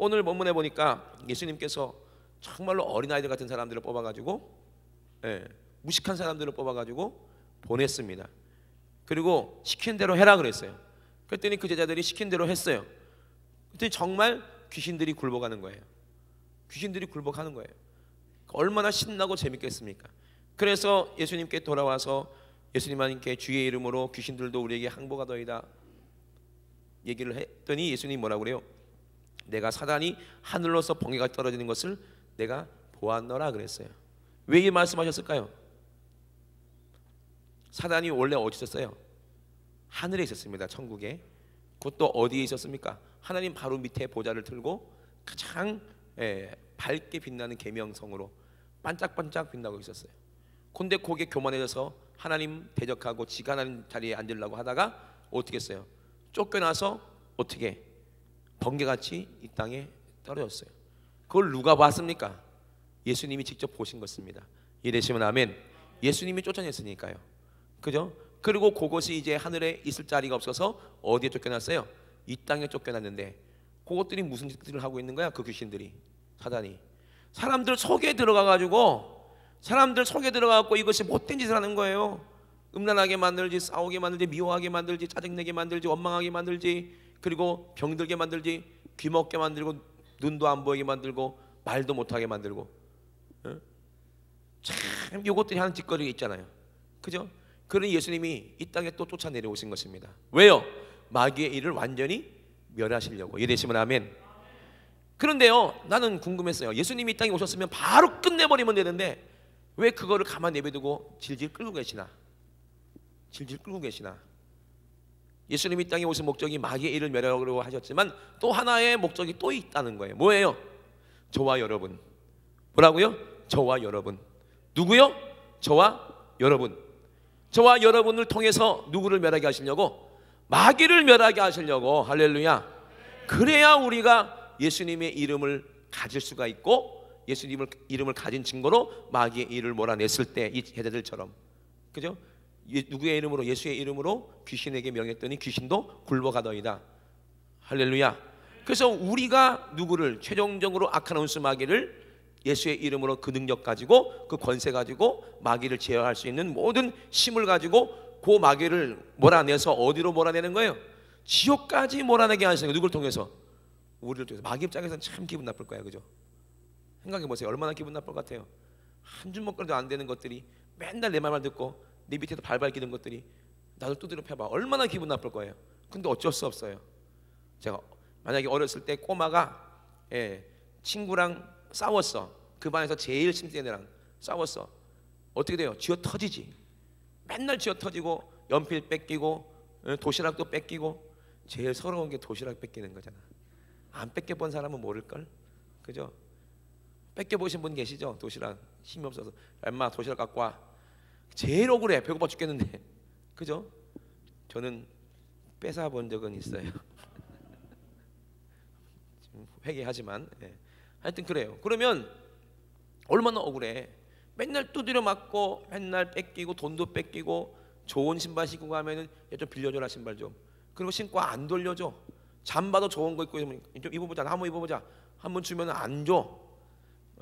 오늘 본문에 보니까 예수님께서 정말로 어린아이들 같은 사람들을 뽑아가지고, 무식한 사람들을 뽑아가지고 보냈습니다. 그리고 시킨 대로 해라 그랬어요. 그랬더니 그 제자들이 시킨 대로 했어요. 그랬더니 정말 귀신들이 굴복하는 거예요. 귀신들이 굴복하는 거예요. 얼마나 신나고 재밌겠습니까? 그래서 예수님께 돌아와서 예수님께 주의 이름으로 귀신들도 우리에게 항복하더이다 얘기를 했더니 예수님이 뭐라고 그래요? 내가 사단이 하늘로서 번개가 떨어지는 것을 내가 보았노라 그랬어요. 왜 이 말씀하셨을까요? 사단이 원래 어디 있었어요? 하늘에 있었습니다. 천국에. 그것도 어디에 있었습니까? 하나님 바로 밑에 보좌를 들고 가장 밝게 빛나는 계명성으로 반짝반짝 빛나고 있었어요. 근데 거기에 교만해져서 하나님 대적하고 지가 하나님 자리에 앉으려고 하다가 어떻게 했어요? 쫓겨나서 어떻게 번개같이 이 땅에 떨어졌어요. 그걸 누가 봤습니까? 예수님이 직접 보신 것입니다. 이해되시면 아멘. 예수님이 쫓아냈으니까요. 그죠? 그리고 그것이 이제 하늘에 있을 자리가 없어서 어디에 쫓겨났어요? 이 땅에 쫓겨났는데 그것들이 무슨 짓들을 하고 있는 거야? 그 귀신들이, 사단이 사람들 속에 들어가가지고 이것이 못된 짓을 하는 거예요. 음란하게 만들지, 싸우게 만들지, 미워하게 만들지, 짜증내게 만들지, 원망하게 만들지, 그리고 병들게 만들지, 귀먹게 만들고, 눈도 안 보이게 만들고, 말도 못하게 만들고. 참 이것들이 하는 짓거리가 있잖아요. 그죠? 그러니 예수님이 이 땅에 또 쫓아 내려오신 것입니다. 왜요? 마귀의 일을 완전히 멸하시려고. 이해되시면 아멘. 그런데요, 나는 궁금했어요. 예수님이 이 땅에 오셨으면 바로 끝내버리면 되는데 왜 그거를 가만 내버려두고 질질 끌고 계시나? 질질 끌고 계시나? 예수님이 이 땅에 오신 목적이 마귀의 일을 멸하려고 하셨지만 또 하나의 목적이 또 있다는 거예요. 뭐예요? 저와 여러분. 뭐라고요? 저와 여러분. 누구요? 저와 여러분. 저와 여러분을 통해서 누구를 멸하게 하시려고? 마귀를 멸하게 하시려고. 할렐루야. 그래야 우리가 예수님의 이름을 가질 수가 있고 예수님의 이름을 가진 증거로 마귀의 일을 몰아냈을 때 이 제자들처럼. 그죠? 누구의 이름으로? 예수의 이름으로 귀신에게 명했더니 귀신도 굴복하더이다. 할렐루야. 그래서 우리가 누구를 최종적으로 악한 원수 마귀를 예수의 이름으로 그 능력 가지고 그 권세 가지고 마귀를 제어할 수 있는 모든 힘을 가지고 그 마귀를 몰아내서 어디로 몰아내는 거예요? 지옥까지 몰아내게 하시는 거예요. 누굴 통해서? 우리를 통해서. 마귀 입장에서는 참 기분 나쁠 거야. 그죠? 생각해 보세요. 얼마나 기분 나쁠 것 같아요. 한 주먹거리도 안 되는 것들이 맨날 내 말만 듣고 내 밑에서 발발 기는 것들이 나를 두드려 패봐. 얼마나 기분 나쁠 거예요. 근데 어쩔 수 없어요. 제가 만약에 어렸을 때 꼬마가 친구랑 싸웠어. 그 반에서 제일 심센 애랑 싸웠어. 어떻게 돼요? 쥐어 터지지. 맨날 쥐어 터지고 연필 뺏기고 도시락도 뺏기고. 제일 서러운 게 도시락 뺏기는 거잖아. 안 뺏겨본 사람은 모를걸? 그죠? 뺏겨보신 분 계시죠? 도시락 힘이 없어서 엄마 도시락 갖고 와. 제일 억울해. 배고파 죽겠는데. 그죠? 저는 뺏어본 적은 있어요. 회개하지만 하여튼 그래요. 그러면 얼마나 억울해. 맨날 두드려 맞고 맨날 뺏기고 돈도 뺏기고 좋은 신발 신고 가면은 좀 빌려줘라 신발 좀. 그리고 신고 안 돌려줘. 잠바도 좋은 거 입고 좀 입어보자. 한번 입어보자. 한번 주면 안 줘.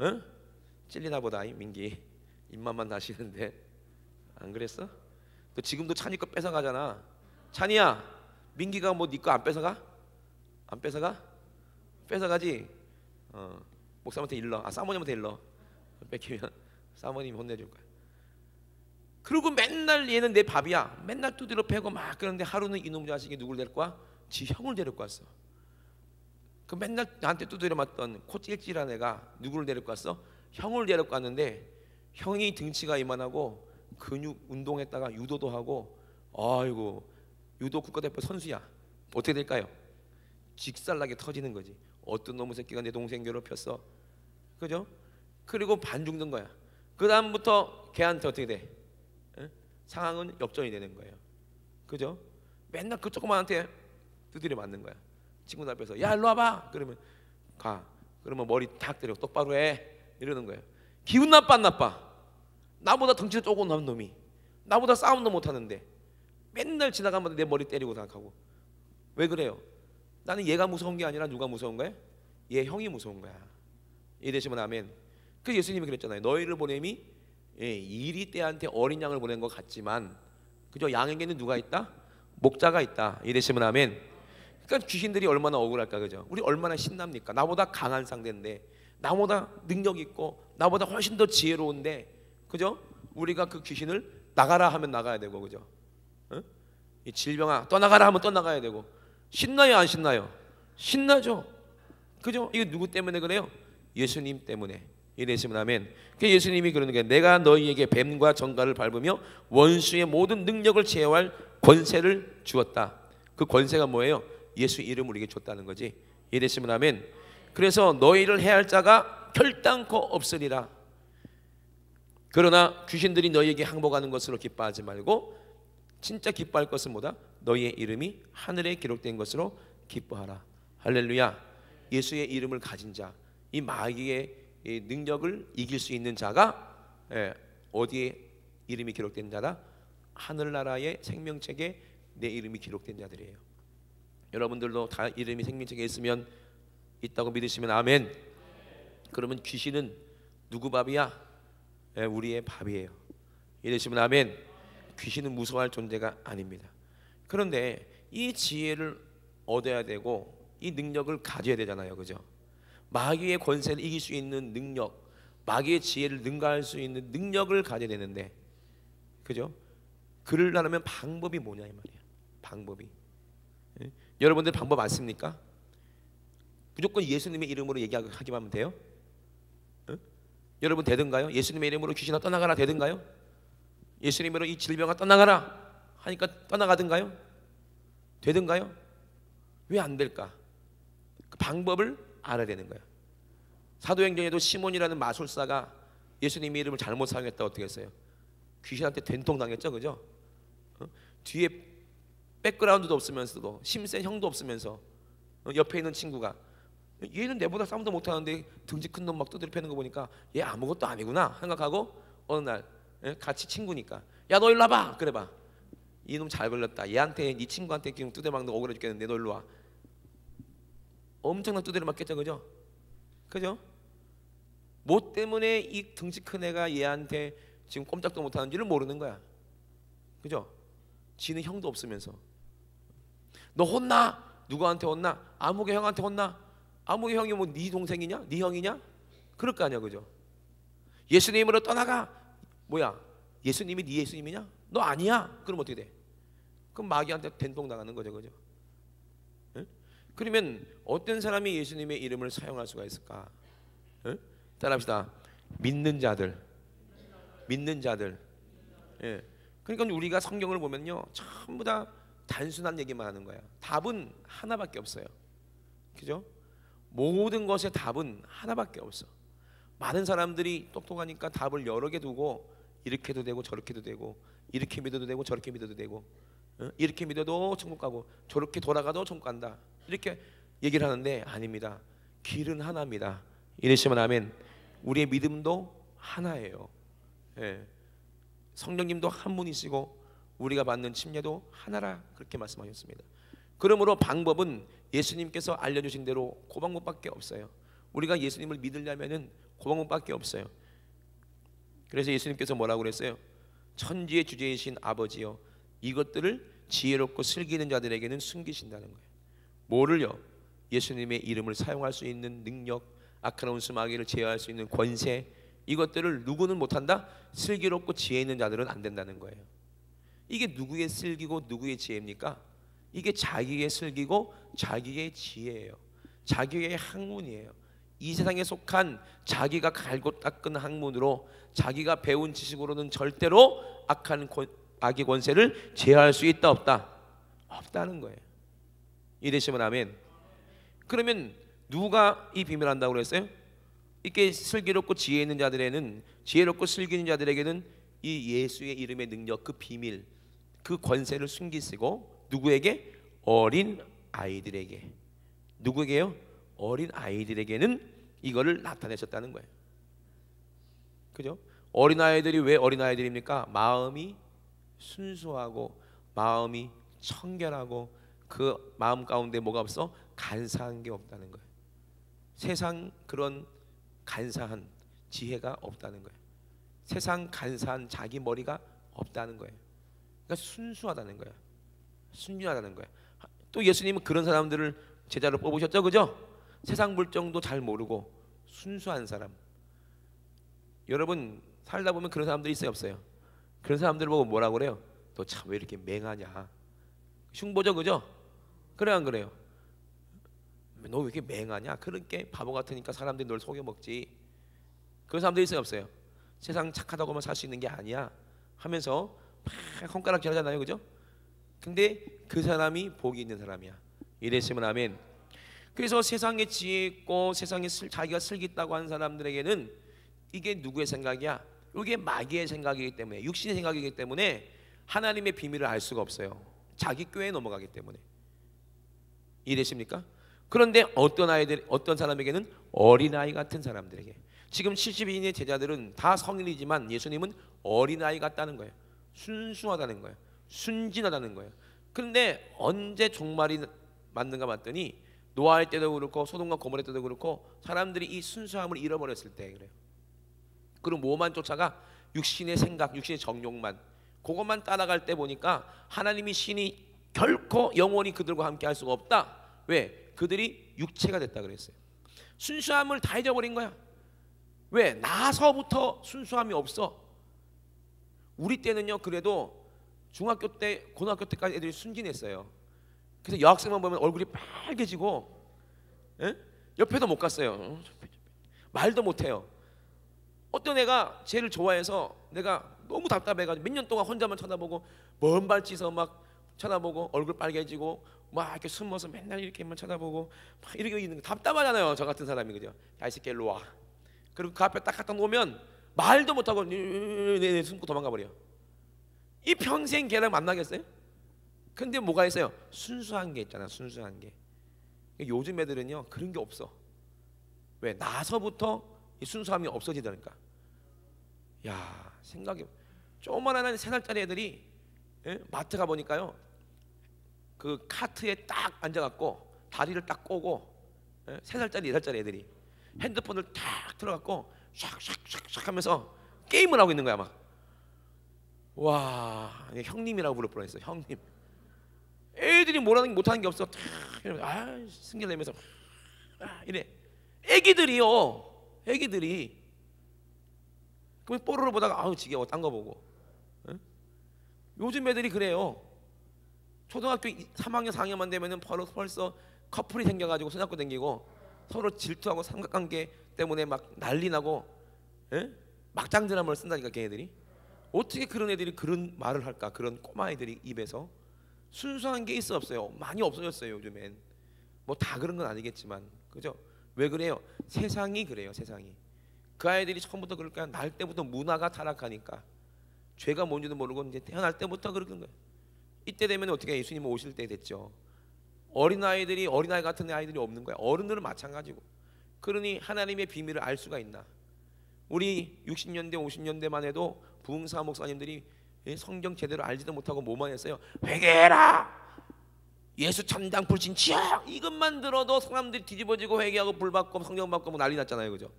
응? 찔리나 보다 이 민기. 입맛만 다시는데 안 그랬어? 너 지금도 찬이 거 뺏어가잖아. 찬이야, 민기가 뭐 네 거 안 뺏어가? 안 뺏어가? 뺏어가지. 목사님한테 일러. 사모님한테 일러. 뺏기면 사모님이 혼내줄 거야. 그리고 맨날 얘는 내 밥이야. 맨날 두드려 패고 막 그러는데 하루는 이놈 자식이 누굴 데리고 와? 지 형을 데리고 왔어. 그 맨날 나한테 두드려 맞던 코 찔찔한 애가 누구를 데리고 왔어? 형을 데리고 왔는데 형이 등치가 이만하고 근육 운동했다가 유도도 하고 아이고 유도 국가대표 선수야. 어떻게 될까요? 직살나게 터지는 거지. 어떤 놈의 새끼가 내 동생 괴롭혔어. 그죠? 그리고 반 죽는 거야. 그 다음부터 걔한테 어떻게 돼? 상황은 역전이 되는 거예요. 그죠? 맨날 그 조그만한테 두드려 맞는 거야. 친구들 앞에서 야 일로 와봐. 그러면 가. 그러면 머리 탁 때려. 똑바로 해. 이러는 거예요. 기분 나빠 안 나빠? 나보다 덩치가 조금 남은 놈이 나보다 싸움도 못하는데 맨날 지나가면 내 머리 때리고 나가고. 왜 그래요? 나는 얘가 무서운 게 아니라 누가 무서운 거예요? 얘 형이 무서운 거야. 이되시면 아멘. 그 예수님이 그랬잖아요. 너희를 보냄이 이리 떼한테 어린 양을 보낸 것 같지만, 그죠? 양에게는 누가 있다? 목자가 있다. 이되시면 아멘. 그러니까 귀신들이 얼마나 억울할까, 그죠? 우리 얼마나 신납니까? 나보다 강한 상대인데, 나보다 능력 있고, 나보다 훨씬 더 지혜로운데, 그죠? 우리가 그 귀신을 나가라 하면 나가야 되고, 그죠? 어? 이 질병아 떠나가라 하면 떠나가야 되고. 신나요, 안 신나요? 신나죠. 그죠? 이거 누구 때문에 그래요? 예수님 때문에. 이래시면 아멘. 그 예수님이 그러는 게, 내가 너희에게 뱀과 정갈을 밟으며 원수의 모든 능력을 제어할 권세를 주었다. 그 권세가 뭐예요? 예수 이름을 우리에게 줬다는 거지. 이래시면 아멘. 그래서 너희를 해할 자가 결단코 없으리라. 그러나 귀신들이 너희에게 항복하는 것으로 기뻐하지 말고 진짜 기뻐할 것은 뭐다? 너희의 이름이 하늘에 기록된 것으로 기뻐하라. 할렐루야. 예수의 이름을 가진 자, 이 마귀의 능력을 이길 수 있는 자가 어디에 이름이 기록된 자다? 하늘나라의 생명책에 내 이름이 기록된 자들이에요. 여러분들도 다 이름이 생명책에 있으면, 있다고 믿으시면 아멘. 그러면 귀신은 누구 밥이야? 우리의 밥이에요. 이러시면 아멘. 귀신은 무서워할 존재가 아닙니다. 그런데 이 지혜를 얻어야 되고 이 능력을 가져야 되잖아요, 그죠? 마귀의 권세를 이길 수 있는 능력, 마귀의 지혜를 능가할 수 있는 능력을 가져야 되는데, 그죠? 그러려면 방법이 뭐냐 이 말이야. 방법이. 여러분들 방법 아십니까? 무조건 예수님의 이름으로 얘기하기만 하면 돼요? 여러분 되든가요? 예수님의 이름으로 귀신아 떠나가라 되든가요? 예수님으로 이 질병아 떠나가라 하니까 떠나가든가요? 되든가요? 왜 안 될까? 그 방법을 알아야 되는 거야. 사도행전에도 시몬이라는 마술사가 예수님의 이름을 잘못 사용했다 어떻게 했어요? 귀신한테 된통 당했죠, 그죠? 뒤에 백그라운드도 없으면서도 힘센 형도 없으면서 옆에 있는 친구가, 얘는 내보다 싸움도 못하는데 등치 큰 놈 막 두드려 패는 거 보니까 얘 아무것도 아니구나 생각하고 어느 날 같이 친구니까, 야 너 일로 와봐. 그래 봐. 이놈 잘 걸렸다. 얘한테, 네 친구한테 지금 두드려 맞는 거 억울해 죽겠는데 너 일로 와. 엄청난 두드려 맞겠죠, 그죠? 그죠? 뭐 때문에 이 등치 큰 애가 얘한테 지금 꼼짝도 못하는지를 모르는 거야, 그죠? 지는 형도 없으면서. 너 혼나? 누구한테 혼나? 아무개 형한테 혼나? 아무개 형이 뭐 네 동생이냐? 네 형이냐? 그럴 거 아니야, 그죠? 예수님으로 떠나가. 뭐야? 예수님이 네 예수님이냐? 너 아니야. 그럼 어떻게 돼? 그럼 마귀한테 된통 나가는 거죠, 그죠? 응? 그러면 어떤 사람이 예수님의 이름을 사용할 수가 있을까? 응? 따라합시다. 믿는 자들. 믿는 자들. 예. 그러니까 우리가 성경을 보면요, 전부 다 단순한 얘기만 하는 거야. 답은 하나밖에 없어요, 그죠? 모든 것의 답은 하나밖에 없어. 많은 사람들이 똑똑하니까 답을 여러 개 두고 이렇게 해도 되고 저렇게 해도 되고, 이렇게 믿어도 되고 저렇게 믿어도 되고, 이렇게 믿어도 천국 가고 저렇게 돌아가도 천국 간다, 이렇게 얘기를 하는데 아닙니다. 길은 하나입니다. 이러시면 아멘. 우리의 믿음도 하나예요. 예. 성령님도 한 분이시고 우리가 받는 침례도 하나라, 그렇게 말씀하셨습니다. 그러므로 방법은 예수님께서 알려주신 대로 그 방법밖에 없어요. 우리가 예수님을 믿으려면은 그 방법밖에 없어요. 그래서 예수님께서 뭐라고 그랬어요? 천지의 주제이신 아버지여, 이것들을 지혜롭고 슬기는 자들에게는 숨기신다는 거예요. 뭐를요? 예수님의 이름을 사용할 수 있는 능력, 악한 원수 마귀를 제어할 수 있는 권세, 이것들을 누구는 못한다? 슬기롭고 지혜 있는 자들은 안 된다는 거예요. 이게 누구의 슬기고 누구의 지혜입니까? 이게 자기의 슬기고 자기의 지혜예요. 자기의 학문이에요. 이 세상에 속한 자기가 갈고 닦은 학문으로, 자기가 배운 지식으로는 절대로 악한 악의 권세를 제어할 수 있다 없다? 없다는 거예요. 이되시면 아멘. 그러면 누가 이 비밀을 한다고 그랬어요? 이렇게 슬기롭고 지혜 있는 자들에는, 지혜롭고 슬기 있는 자들에게는 이 예수의 이름의 능력, 그 비밀, 그 권세를 숨기시고 누구에게? 어린 아이들에게. 누구에게요? 어린 아이들에게는 이거를 나타내셨다는 거예요. 그죠? 어린 아이들이 왜 어린 아이들입니까? 마음이 순수하고 마음이 청결하고 그 마음 가운데 뭐가 없어? 간사한 게 없다는 거예요. 세상 그런 간사한 지혜가 없다는 거예요. 세상 간사한 자기 머리가 없다는 거예요. 그러니까 순수하다는 거예요. 순진하다는 거예요. 또 예수님은 그런 사람들을 제자로 뽑으셨죠, 그죠? 세상 물정도 잘 모르고 순수한 사람. 여러분 살다 보면 그런 사람들이 있어요, 없어요? 그런 사람들 보고 뭐라고 그래요? 너 참 왜 이렇게 맹하냐? 흉보죠, 그죠? 그래 안 그래요? 너 왜 이렇게 맹하냐? 그렇게 바보 같으니까 사람들이 널 속여 먹지. 그런 사람들이 있어요, 없어요? 세상 착하다고만 살 수 있는 게 아니야 하면서 막 손가락질 하잖아요, 그죠? 근데 그 사람이 복이 있는 사람이야. 이랬으면 아멘. 그래서 세상에 지혜 있고 세상에 자기가 슬기 있다고 하는 사람들에게는 이게 누구의 생각이야? 이게 마귀의 생각이기 때문에, 육신의 생각이기 때문에 하나님의 비밀을 알 수가 없어요. 자기 꾀에 넘어가기 때문에. 이해되십니까? 그런데 어떤 사람에게는 어린아이 같은 사람들에게, 지금 70인의 제자들은 다 성인이지만 예수님은 어린아이 같다는 거예요. 순수하다는 거예요. 순진하다는 거예요. 그런데 언제 종말이 맞는가 봤더니 노아할 때도 그렇고 소돔과 고모라 때도 그렇고 사람들이 이 순수함을 잃어버렸을 때 그래요. 그리고 뭐만 쫓아가? 육신의 생각, 육신의 정욕만, 그것만 따라갈 때 보니까 하나님이 신이 결코 영원히 그들과 함께 할 수가 없다. 왜? 그들이 육체가 됐다 그랬어요. 순수함을 다 잊어버린 거야. 왜? 나서부터 순수함이 없어. 우리 때는요 그래도 중학교 때 고등학교 때까지 애들이 순진했어요. 그래서 여학생만 보면 얼굴이 빨개지고, 에? 옆에도 못 갔어요. 말도 못해요. 어떤 애가 쟤를 좋아해서 내가 너무 답답해가지고 몇 년 동안 혼자만 쳐다보고 먼 발치서 막 쳐다보고 얼굴 빨개지고 막 이렇게 숨어서 맨날 이렇게만 쳐다보고 막 이렇게 있는 거 답답하잖아요. 저 같은 사람이, 그죠? 야 이 새끼 일로 와. 그리고 그 앞에 딱 갖다 놓으면 말도 못하고 숨고 도망가 버려. 이 평생 걔랑 만나겠어요? 근데 뭐가 있어요? 순수한 게 있잖아. 순수한 게. 요즘 애들은요 그런 게 없어. 왜? 나서부터 이 순수함이 없어지다니까. 야, 생각이 조그만한 3살짜리 애들이, 예? 마트 가 보니까요 그 카트에 딱 앉아갖고 다리를 딱 꼬고, 예? 3살짜리 4살짜리 애들이 핸드폰을 딱 들어갖고 샥샥샥샥 하면서 게임을 하고 있는 거야. 막 와, 형님이라고 부를 뻔했어. 형님. 애들이 못하는 게 없어. 아, 승질 내면서 이래. 애기들이 그럼 뽀로로 보다가 아우 지겨워 딴 거 보고. 응? 요즘 애들이 그래요. 초등학교 3학년 4학년만 되면은 벌써 커플이 생겨가지고 손잡고 다니고 서로 질투하고 삼각관계 때문에 막 난리 나고, 예? 막장 드라마를 쓴다니까 걔네들이. 어떻게 그런 애들이 그런 말을 할까? 그런 꼬마 애들이 입에서. 순수한 게 있어 없어요? 많이 없어졌어요 요즘엔. 뭐 다 그런 건 아니겠지만, 그죠? 왜 그래요? 세상이 그래요. 세상이. 그 아이들이 처음부터 그럴까요? 날 때부터 문화가 타락하니까 죄가 뭔지도 모르고 이제 태어날 때부터 그러는 거예요. 이때 되면 어떻게, 예수님 오실 때 됐죠. 어린아이 같은 아이들이 없는 거야. 어른들은 마찬가지고. 그러니 하나님의 비밀을 알 수가 있나? 우리 60년대 50년대만 해도 부흥사 목사님들이 성경 제대로 알지도 못하고 뭐만 했어요? 회개해라, 예수 천당 불신 지옥, 이것만 들어도 사람들이 뒤집어지고 회개하고 불받고 성경 받고 뭐 난리 났잖아요, 그죠?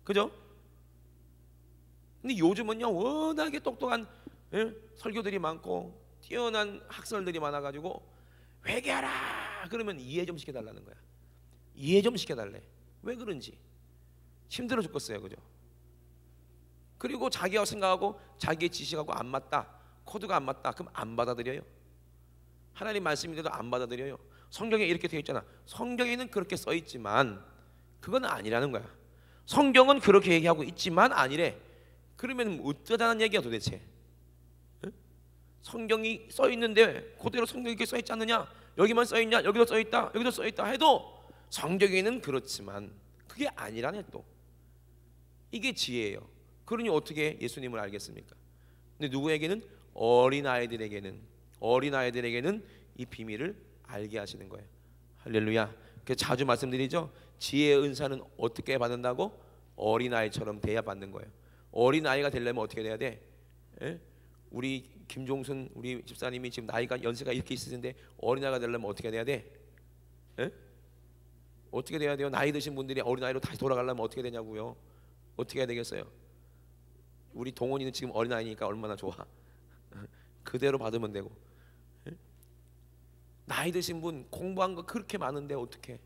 그죠? 근데 요즘은요 워낙에 똑똑한, 예? 설교들이 많고 뛰어난 학설들이 많아가지고 회개하라 그러면 이해 좀 시켜달라는 거야. 이해 좀 시켜달래. 왜 그런지 힘들어 죽겠어요, 그죠? 그리고 자기가 생각하고 자기의 지식하고 안 맞다, 코드가 안 맞다, 그럼 안 받아들여요. 하나님 말씀인데도 안 받아들여요. 성경에 이렇게 되어 있잖아. 성경에는 그렇게 써 있지만 그건 아니라는 거야. 성경은 그렇게 얘기하고 있지만 아니래. 그러면 어쩌자는 얘기야 도대체? 응? 성경이 써 있는데 그대로 성경이 이렇게 써 있지 않느냐? 여기만 써 있냐? 여기도 써 있다, 여기도 써 있다 해도 성경에는 그렇지만 그게 아니라네 또. 이게 지혜예요. 그러니 어떻게 예수님을 알겠습니까? 근데 누구에게는? 어린아이들에게는 이 비밀을 알게 하시는 거예요. 할렐루야. 그래서 자주 말씀드리죠. 지혜의 은사는 어떻게 받는다고? 어린아이처럼 돼야 받는 거예요. 어린아이가 되려면 어떻게 돼야 돼? 에? 우리 김종순 우리 집사님이 지금 나이가 연세가 이렇게 있으신데 어린아이가 되려면 어떻게 돼야 돼? 에? 어떻게 돼야 돼요? 나이 드신 분들이 어린아이로 다시 돌아가려면 어떻게 되냐고요? 어떻게 해야 되겠어요? 우리 동원이는 지금 어린아이니까 얼마나 좋아. 그대로 받으면 되고. 나이 드신 분 공부한 거 그렇게 많은데 어떻게?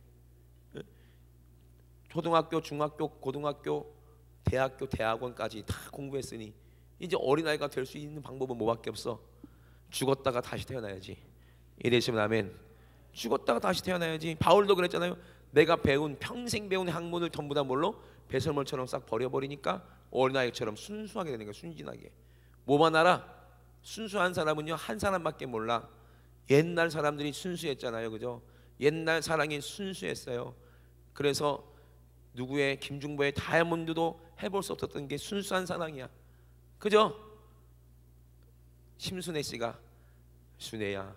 초등학교, 중학교, 고등학교, 대학교, 대학원까지 다 공부했으니 이제 어린아이가 될 수 있는 방법은 뭐밖에 없어? 죽었다가 다시 태어나야지. 이래시면 아멘. 죽었다가 다시 태어나야지. 바울도 그랬잖아요. 내가 평생 배운 학문을 전부 다 뭘로? 배설물처럼 싹 버려버리니까 어린아이처럼 순수하게 되는 거야. 순진하게. 뭐만 알아? 순수한 사람은요 한 사람밖에 몰라. 옛날 사람들이 순수했잖아요, 그죠? 옛날 사랑이 순수했어요. 그래서 누구의 김중보의 다이아몬드도 해볼 수 없었던 게 순수한 사랑이야, 그죠? 심순애 씨가 순애야,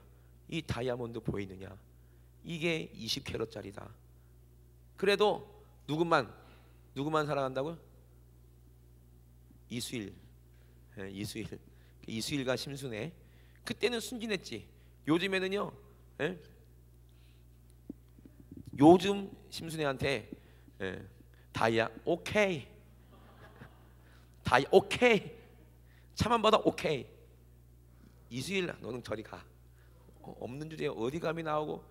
이 다이아몬드 보이느냐? 이게 20캐럿짜리다. 그래도 누구만 사랑한다고요? 이수일, 이수일과 심순애. 그때는 순진했지. 요즘에는요, 요즘 심순애한테 다이아 오케이, 다이 오케이, 차만 받아 오케이. 이수일 너는 저리 가. 없는 주제에 어디 감이 나오고,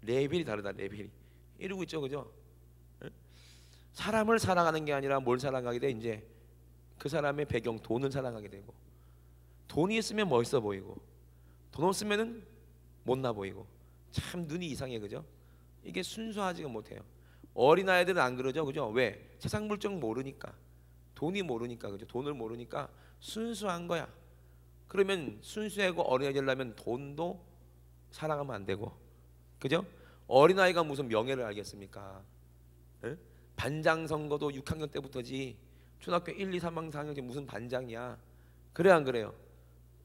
레벨이 다르다. 레벨이 이러고 있죠, 그죠? 사람을 사랑하는 게 아니라 뭘 사랑하게 돼? 이제 그 사람의 배경, 돈을 사랑하게 되고, 돈이 있으면 멋있어 보이고, 돈 없으면은 못나 보이고, 참 눈이 이상해, 그죠? 이게 순수하지가 못해요. 어린아이들은 안 그러죠, 그죠? 왜? 세상 물정 모르니까, 돈이 모르니까, 그죠? 돈을 모르니까 순수한 거야. 그러면 순수하고 어린아이 되려면 돈도 사랑하면 안 되고, 그죠? 어린아이가 무슨 명예를 알겠습니까? 에? 반장 선거도 6학년 때부터지. 초등학교 1, 2, 3학년, 4학년 때 무슨 반장이야? 그래 안 그래요?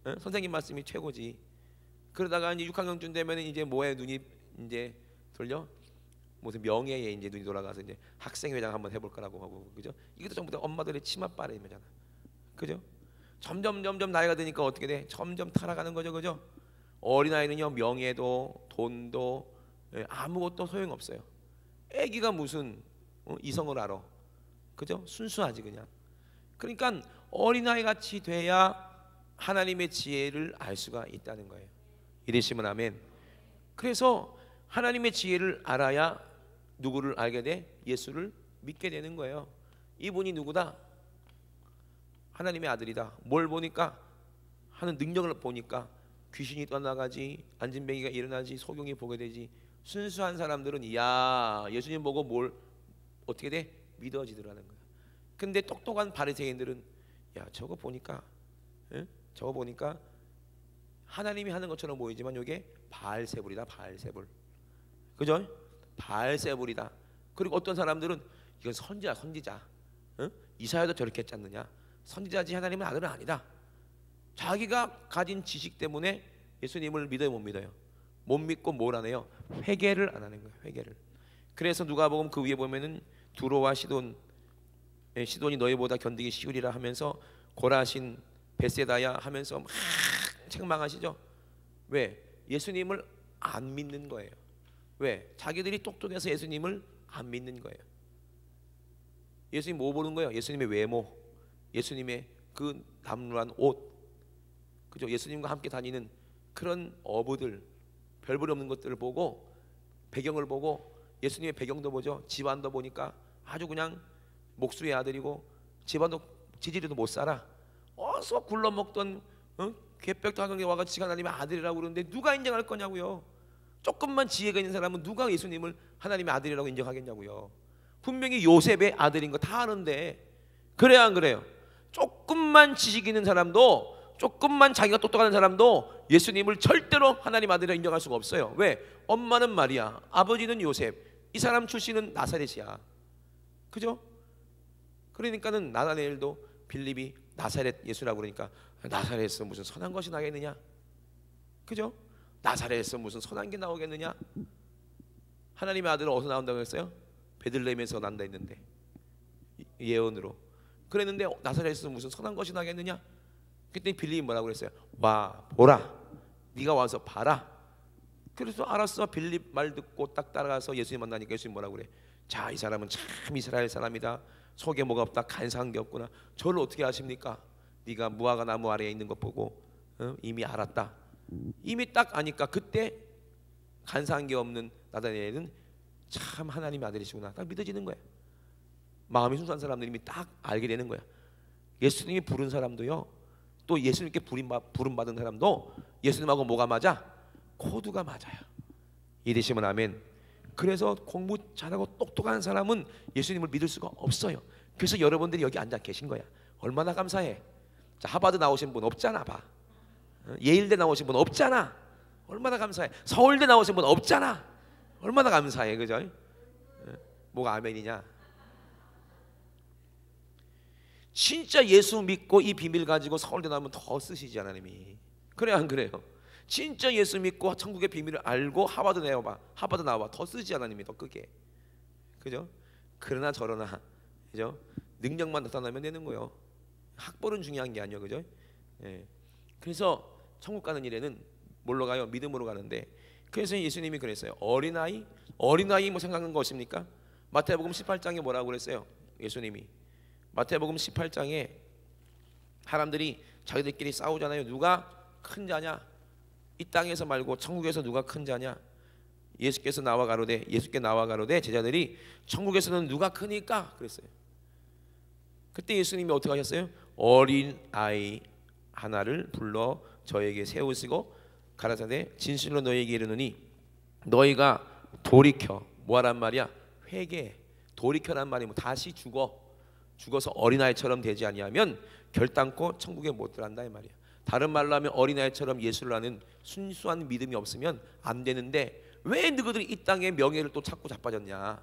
에? 선생님 말씀이 최고지. 그러다가 이제 6학년쯤 되면 이제 뭐에 눈이 이제 돌려? 무슨 명예에 이제 눈이 돌아가서 이제 학생회장 한번 해볼 거라고 하고, 그죠? 이것도 전부 다 엄마들의 치맛바람이잖아, 그죠? 점점 나이가 드니까 어떻게 돼? 점점 타락하는 거죠, 그죠? 어린아이는요 명예도 돈도 아무것도 소용없어요. 애기가 무슨 이성을 알아, 그죠? 순수하지 그냥. 그러니까 어린아이 같이 돼야 하나님의 지혜를 알 수가 있다는 거예요. 이러시면 아멘. 그래서 하나님의 지혜를 알아야 누구를 알게 돼? 예수를 믿게 되는 거예요. 이분이 누구다? 하나님의 아들이다. 뭘 보니까? 하는 능력을 보니까 귀신이 떠나가지, 안진뱅이가 일어나지, 소경이 보게 되지. 순수한 사람들은 야 예수님 보고 뭘 어떻게 돼? 믿어지더라는 거야. 근데 똑똑한 바리새인들은 야 저거 보니까 저거 보니까 하나님이 하는 것처럼 보이지만 이게 바알세불이다. 바알세불, 그죠? 바알세불이다. 그리고 어떤 사람들은 이건 선지자. 이사야도 저렇게 했지 않느냐? 선지자지 하나님은 아들은 아니다. 자기가 가진 지식 때문에 예수님을 믿어요, 못 믿어요? 못 믿고 뭘 안 해요? 회개를 안 하는 거예요. 회개를. 그래서 누가복음 그 위에 보면은 두로와 시돈이 너희보다 견디기 쉬우리라 하면서 고라신 베세다야 하면서 막 책망하시죠. 왜? 예수님을 안 믿는 거예요. 왜? 자기들이 똑똑해서 예수님을 안 믿는 거예요. 예수님 뭐 보는 거예요? 예수님의 외모, 예수님의 그 남루한 옷, 그죠? 예수님과 함께 다니는 그런 어부들, 별볼이 없는 것들을 보고, 배경을 보고, 예수님의 배경도 보죠. 집안도 보니까 아주 그냥 목수의 아들이고, 집안도 지지리도 못 살아. 어서 굴러먹던 괴벽도 하는 게 와가 지가 하나님의 아들이라고 그러는데 누가 인정할 거냐고요. 조금만 지혜가 있는 사람은 누가 예수님을 하나님의 아들이라고 인정하겠냐고요. 분명히 요셉의 아들인 거 다 아는데. 그래야 안 그래요? 조금만 지식 있는 사람도, 조금만 자기가 똑똑한 사람도 예수님을 절대로 하나님 아들이라 인정할 수가 없어요. 왜? 엄마는 마리아, 아버지는 요셉, 이 사람 출신은 나사렛이야, 그죠? 그러니까는 나다나엘도 빌립이 나사렛 예수라고 그러니까 나사렛에서 무슨 선한 것이 나겠느냐, 그죠? 나사렛에서 무슨 선한 게 나오겠느냐? 하나님의 아들은 어디서 나온다고 했어요? 베들레헴에서 난다 했는데, 예언으로 그랬는데 나사렛에서 무슨 선한 것이 나겠느냐? 그때 빌립이 뭐라고 그랬어요? 와 보라, 네가 와서 봐라. 그래서 알았어. 빌립 말 듣고 딱 따라가서 예수님 만나니까 예수님 뭐라고 그래? 자, 이 사람은 참 이스라엘 사람이다. 속에 뭐가 없다. 간사한 게 없구나. 저를 어떻게 아십니까? 네가 무화과 나무 아래에 있는 것 보고 이미 알았다. 이미 딱 아니까 그때 간사한 게 없는 나다니엘은 참 하나님의 아들이시구나. 딱 믿어지는 거야. 마음이 순수한 사람들이 이미 딱 알게 되는 거야. 예수님이 부른 사람도요, 또 예수님께 부름받은 사람도 예수님하고 뭐가 맞아? 코드가 맞아요. 이해되시면 아멘. 그래서 공부 잘하고 똑똑한 사람은 예수님을 믿을 수가 없어요. 그래서 여러분들이 여기 앉아 계신 거야. 얼마나 감사해. 자, 하버드 나오신 분 없잖아. 봐. 예일대 나오신 분 없잖아. 얼마나 감사해. 서울대 나오신 분 없잖아. 얼마나 감사해. 그죠? 뭐가 아멘이냐? 진짜 예수 믿고 이 비밀 가지고 서울대 나오면 더 쓰시지 하나님이. 그래 안 그래요? 진짜 예수 믿고 천국의 비밀을 알고 하버드 나와봐. 더 쓰지 하나님이 더 크게. 그죠? 그러나 저러나, 그죠? 능력만 나타나면 되는 거예요. 학벌은 중요한 게 아니에요. 그죠? 예. 그래서 천국 가는 일에는 뭘로 가요? 믿음으로 가는데, 그래서 예수님이 그랬어요. 어린아이 뭐 생각하는 거 없습니까? 마태복음 18장에 뭐라고 그랬어요? 예수님이 마태복음 18장에 사람들이 자기들끼리 싸우잖아요. 누가 큰 자냐? 이 땅에서 말고 천국에서 누가 큰 자냐? 예수께 나와 가로되 제자들이 천국에서는 누가 크니까 그랬어요. 그때 예수님이 어떻게 하셨어요? 어린 아이 하나를 불러 저에게 세우시고 가라사대 진실로 너희에게 이르노니 너희가 돌이켜 뭐하란 말이야? 회개. 돌이켜란 말이 뭐 다시 죽어서 어린아이처럼 되지 아니하면 결단코 천국에 못 들어간다 이 말이야. 다른 말로 하면 어린아이처럼 예수를 아는 순수한 믿음이 없으면 안 되는데, 왜 너희들이 이 땅의 명예를 또 찾고 자빠졌냐?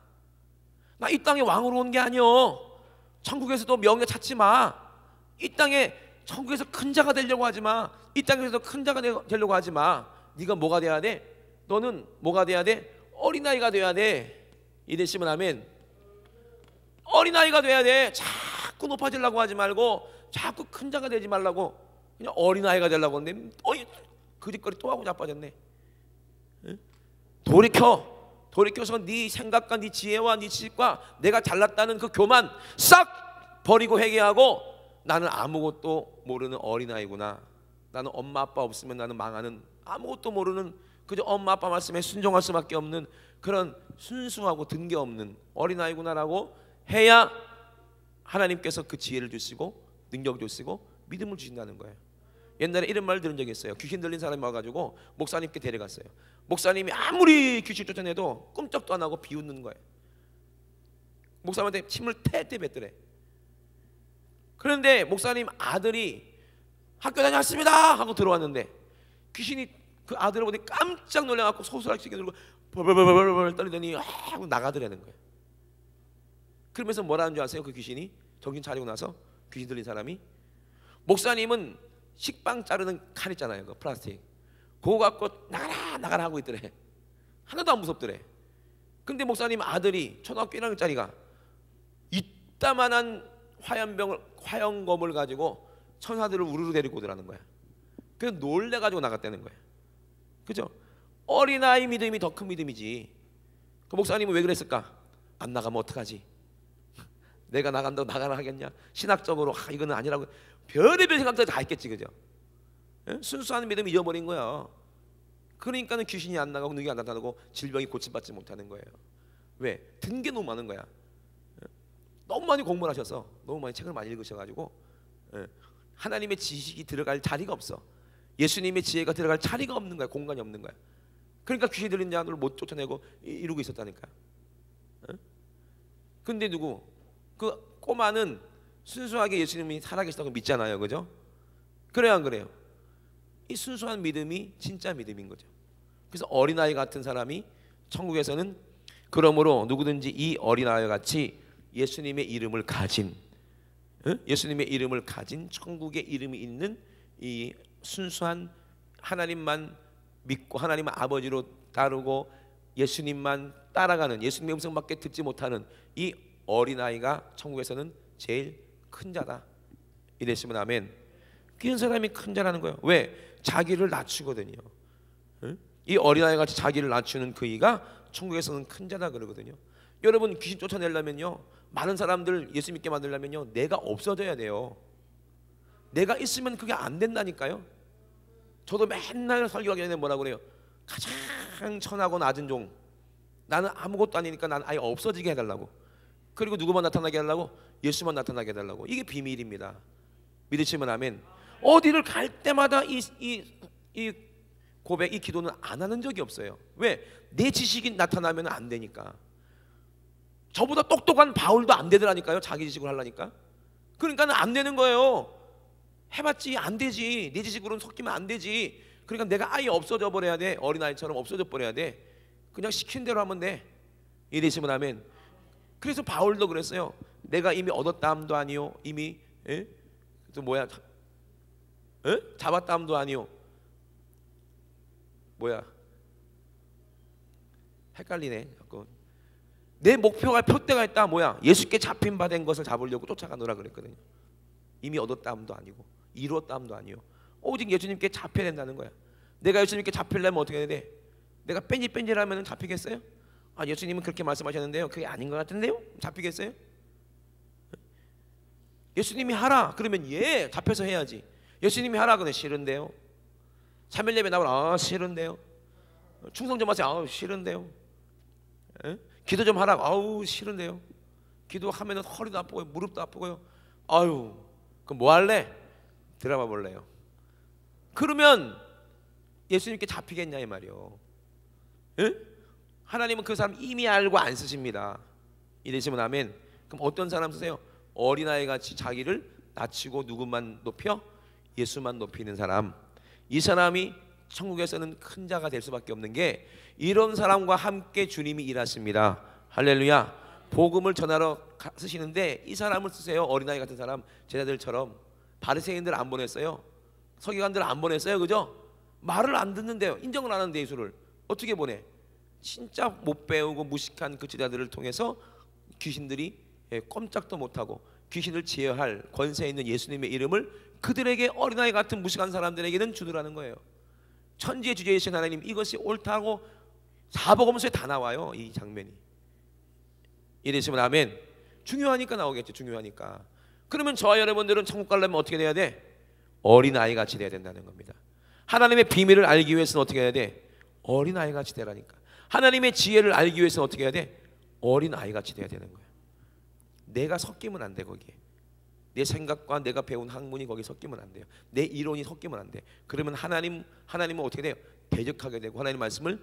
나 이 땅에 왕으로 온 게 아니여. 천국에서도 명예 찾지 마. 이 땅에 천국에서 큰 자가 되려고 하지 마. 이 땅에서 큰 자가 되려고 하지 마. 네가 뭐가 돼야 돼? 너는 뭐가 돼야 돼? 어린아이가 돼야 돼. 이되시면 아멘. 어린아이가 돼야 돼. 자꾸 높아지려고 하지 말고 자꾸 큰 자가 되지 말라고 그냥 어린아이가 되려고 하는데 그 짓거리 또 하고 자빠졌네. 응? 돌이켜서 네 생각과 네 지혜와 네 지식과 내가 잘났다는 그 교만 싹 버리고 회개하고, 나는 아무것도 모르는 어린아이구나. 나는 엄마 아빠 없으면 나는 망하는, 아무것도 모르는 그저 엄마 아빠 말씀에 순종할 수밖에 없는 그런 순수하고 든게 없는 어린아이구나라고 해야 하나님께서 그 지혜를 주시고 능력을 주시고 믿음을 주신다는 거예요. 옛날에 이런 말 들은 적이 있어요. 귀신 들린 사람이 와가지고 목사님께 데려갔어요. 목사님이 아무리 귀신 쫓아내도 꼼짝도 안 하고 비웃는 거예요. 목사님한테 침을 태태 뱉더래. 그런데 목사님 아들이 학교 다녀왔습니다 하고 들어왔는데 귀신이 그 아들을 보니 깜짝 놀라갖고 소스라치게 들고 벌벌벌벌 떨리더니 하고 나가더라는 거예요. 그러면서 뭐라는 줄 아세요? 그 귀신이 정신 차리고 나서 귀신 들린 사람이, 목사님은 식빵 자르는 칼 있잖아요, 그 플라스틱, 그거 갖고 나가라 하고 있더래. 하나도 안 무섭더래. 근데 목사님 아들이 초등학교 1학년짜리가 이따만한 화염검을 가지고 천사들을 우르르 데리고 오더라는 거야. 그래서 놀래가지고 나갔다는 거야. 그죠? 어린아이 믿음이 더 큰 믿음이지. 그 목사님은 왜 그랬을까? 안 나가면 어떡하지? 내가 나간다고 나가라 하겠냐? 신학적으로 이거는 아니라고 별의별 생각들이 다 있겠지. 그죠? 예? 순수한 믿음 잊어버린 거야. 그러니까는 귀신이 안 나가고 능력이 안 나타나고 질병이 고침받지 못하는 거예요. 왜? 든 게 너무 많은 거야. 너무 많이 공부를 하셔서, 너무 많이 책을 많이 읽으셔가지고 하나님의 지식이 들어갈 자리가 없어. 예수님의 지혜가 들어갈 자리가 없는 거야. 공간이 없는 거야. 그러니까 귀신 들린 자들을 못 쫓아내고 이루고 있었다니까. 근데 누구? 그 꼬마는 순수하게 예수님이 살아계시다고 믿잖아요. 그죠? 그래요 안 그래요? 이 순수한 믿음이 진짜 믿음인 거죠. 그래서 어린아이 같은 사람이 천국에서는, 그러므로 누구든지 이 어린아이와 같이 예수님의 이름을 가진, 예수님의 이름을 가진 천국의 이름이 있는 이 순수한 하나님만 믿고 하나님 아버지로 따르고 예수님만 따라가는, 예수님의 음성밖에 듣지 못하는 이 어린아이가 천국에서는 제일 큰 자다. 이랬으면 아멘. 그런 사람이 큰 자라는 거예요. 왜? 자기를 낮추거든요. 이 어린아이 같이 자기를 낮추는 그이가 천국에서는 큰 자다 그러거든요. 여러분 귀신 쫓아내려면요, 많은 사람들 예수 믿게 만들려면요, 내가 없어져야 돼요. 내가 있으면 그게 안 된다니까요. 저도 맨날 설교하기 전에 뭐라고 그래요? 가장 천하고 낮은 종, 나는 아무것도 아니니까 나는 아예 없어지게 해달라고. 그리고 누구만 나타나게 해달라고? 예수만 나타나게 해달라고. 이게 비밀입니다. 믿으시면 아멘. 어디를 갈 때마다 이 고백, 이 기도는 안 하는 적이 없어요. 왜? 내 지식이 나타나면 안 되니까. 저보다 똑똑한 바울도 안 되더라니까요. 자기 지식으로 하려니까. 그러니까 안 되는 거예요. 해봤지 안 되지. 내 지식으로는 섞이면 안 되지. 그러니까 내가 아예 없어져 버려야 돼. 어린아이처럼 없어져 버려야 돼. 그냥 시킨 대로 하면 돼. 이러시면 아멘. 그래서 바울도 그랬어요. 내가 이미 얻었다함도 아니요, 이미 또 뭐야, 잡았다함도 아니요, 뭐야, 헷갈리네 자꾸. 내 목표가 표대가 있다. 뭐야, 예수께 잡힌 바 된 것을 잡으려고 쫓아가노라 그랬거든요. 이미 얻었다함도 아니고 이루었다함도 아니요, 오직 예수님께 잡혀야 된다는 거야. 내가 예수님께 잡히려면 어떻게 해야 돼? 내가 뺀질뺀질하면 잡히겠어요? 아, 예수님은 그렇게 말씀하셨는데요, 그게 아닌 것 같은데요? 잡히겠어요? 예수님이 하라 그러면 예, 잡혀서 해야지. 예수님이 하라 그러면 싫은데요. 3일 예배 나오라, 싫은데요. 충성 좀 하세요. 아우 싫은데요. 기도 좀 하라. 아우 싫은데요. 기도하면 허리도 아프고요, 무릎도 아프고요. 아유, 그럼 뭐 할래? 드라마 볼래요. 그러면 예수님께 잡히겠냐 이 말이요. 하나님은 그 사람 이미 알고 안 쓰십니다. 이러시면 아멘. 그럼 어떤 사람 쓰세요? 어린아이 같이 자기를 낮추고 누구만 높여? 예수만 높이는 사람. 이 사람이 천국에서는 큰 자가 될 수밖에 없는 게, 이런 사람과 함께 주님이 일하십니다. 할렐루야. 복음을 전하러 쓰시는데 이 사람을 쓰세요. 어린아이 같은 사람, 제자들처럼. 바리새인들 안 보냈어요. 서기관들 안 보냈어요. 그죠? 말을 안 듣는데요, 인정을 안 하는데 예수를 어떻게 보내? 진짜 못 배우고 무식한 그 제자들을 통해서 귀신들이 꼼짝도 못하고 귀신을 제어할 권세 있는 예수님의 이름을 그들에게, 어린아이 같은 무식한 사람들에게는 주더라는 거예요. 천지의 주제이신 하나님, 이것이 옳다고 사복음서에 다 나와요. 이 장면이. 이러시면 아멘. 중요하니까 나오겠죠. 중요하니까. 그러면 저와 여러분들은 천국 가려면 어떻게 돼야 돼? 어린아이 같이 돼야 된다는 겁니다. 하나님의 비밀을 알기 위해서는 어떻게 해야 돼? 어린아이 같이 되라니까. 하나님의 지혜를 알기 위해서는 어떻게 해야 돼? 어린아이 같이 돼야 되는 거예요. 내가 섞이면 안 돼. 거기에 내 생각과 내가 배운 학문이 거기 섞이면 안 돼요. 내 이론이 섞이면 안 돼. 그러면 하나님은 어떻게 돼요? 대적하게 되고 하나님 말씀을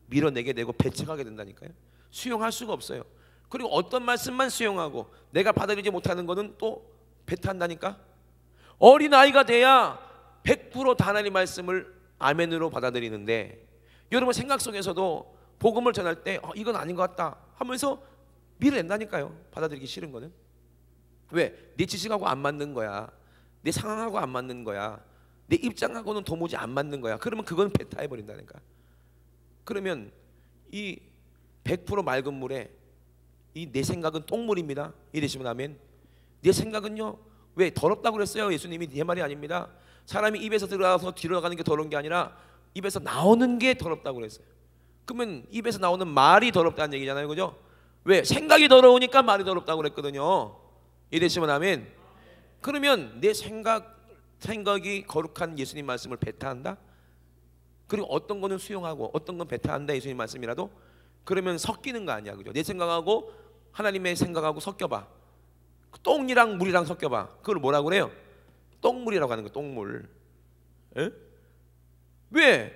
밀어내게 되고 배척하게 된다니까요. 수용할 수가 없어요. 그리고 어떤 말씀만 수용하고 내가 받아들이지 못하는 거는 또 배타한다니까. 어린아이가 돼야 100% 다 하나님 말씀을 아멘으로 받아들이는데, 여러분 생각 속에서도 복음을 전할 때 이건 아닌 것 같다 하면서 밀어낸다니까요. 받아들이기 싫은 거는. 왜? 내 지식하고 안 맞는 거야. 내 상황하고 안 맞는 거야. 내 입장하고는 도무지 안 맞는 거야. 그러면 그건 배타해버린다니까. 그러면 이 100% 맑은 물에 이 내 생각은 똥물입니다. 이러시면 아멘. 내 생각은요, 왜 더럽다고 그랬어요? 예수님이 내 말이 아닙니다. 사람이 입에서 들어가서 뒤로 나가는 게 더러운 게 아니라 입에서 나오는 게 더럽다고 그랬어요. 그러면 입에서 나오는 말이 더럽다는 얘기잖아요. 그죠? 왜? 생각이 더러우니까 말이 더럽다고 그랬거든요. 이러시면 아멘. 그러면 내 생각이 거룩한 예수님 말씀을 배타한다? 그리고 어떤 거는 수용하고 어떤 건 배타한다, 예수님 말씀이라도? 그러면 섞이는 거 아니야. 그죠? 내 생각하고 하나님의 생각하고 섞여봐. 똥이랑 물이랑 섞여봐. 그걸 뭐라고 그래요? 똥물이라고 하는 거예요. 똥물. 에? 왜?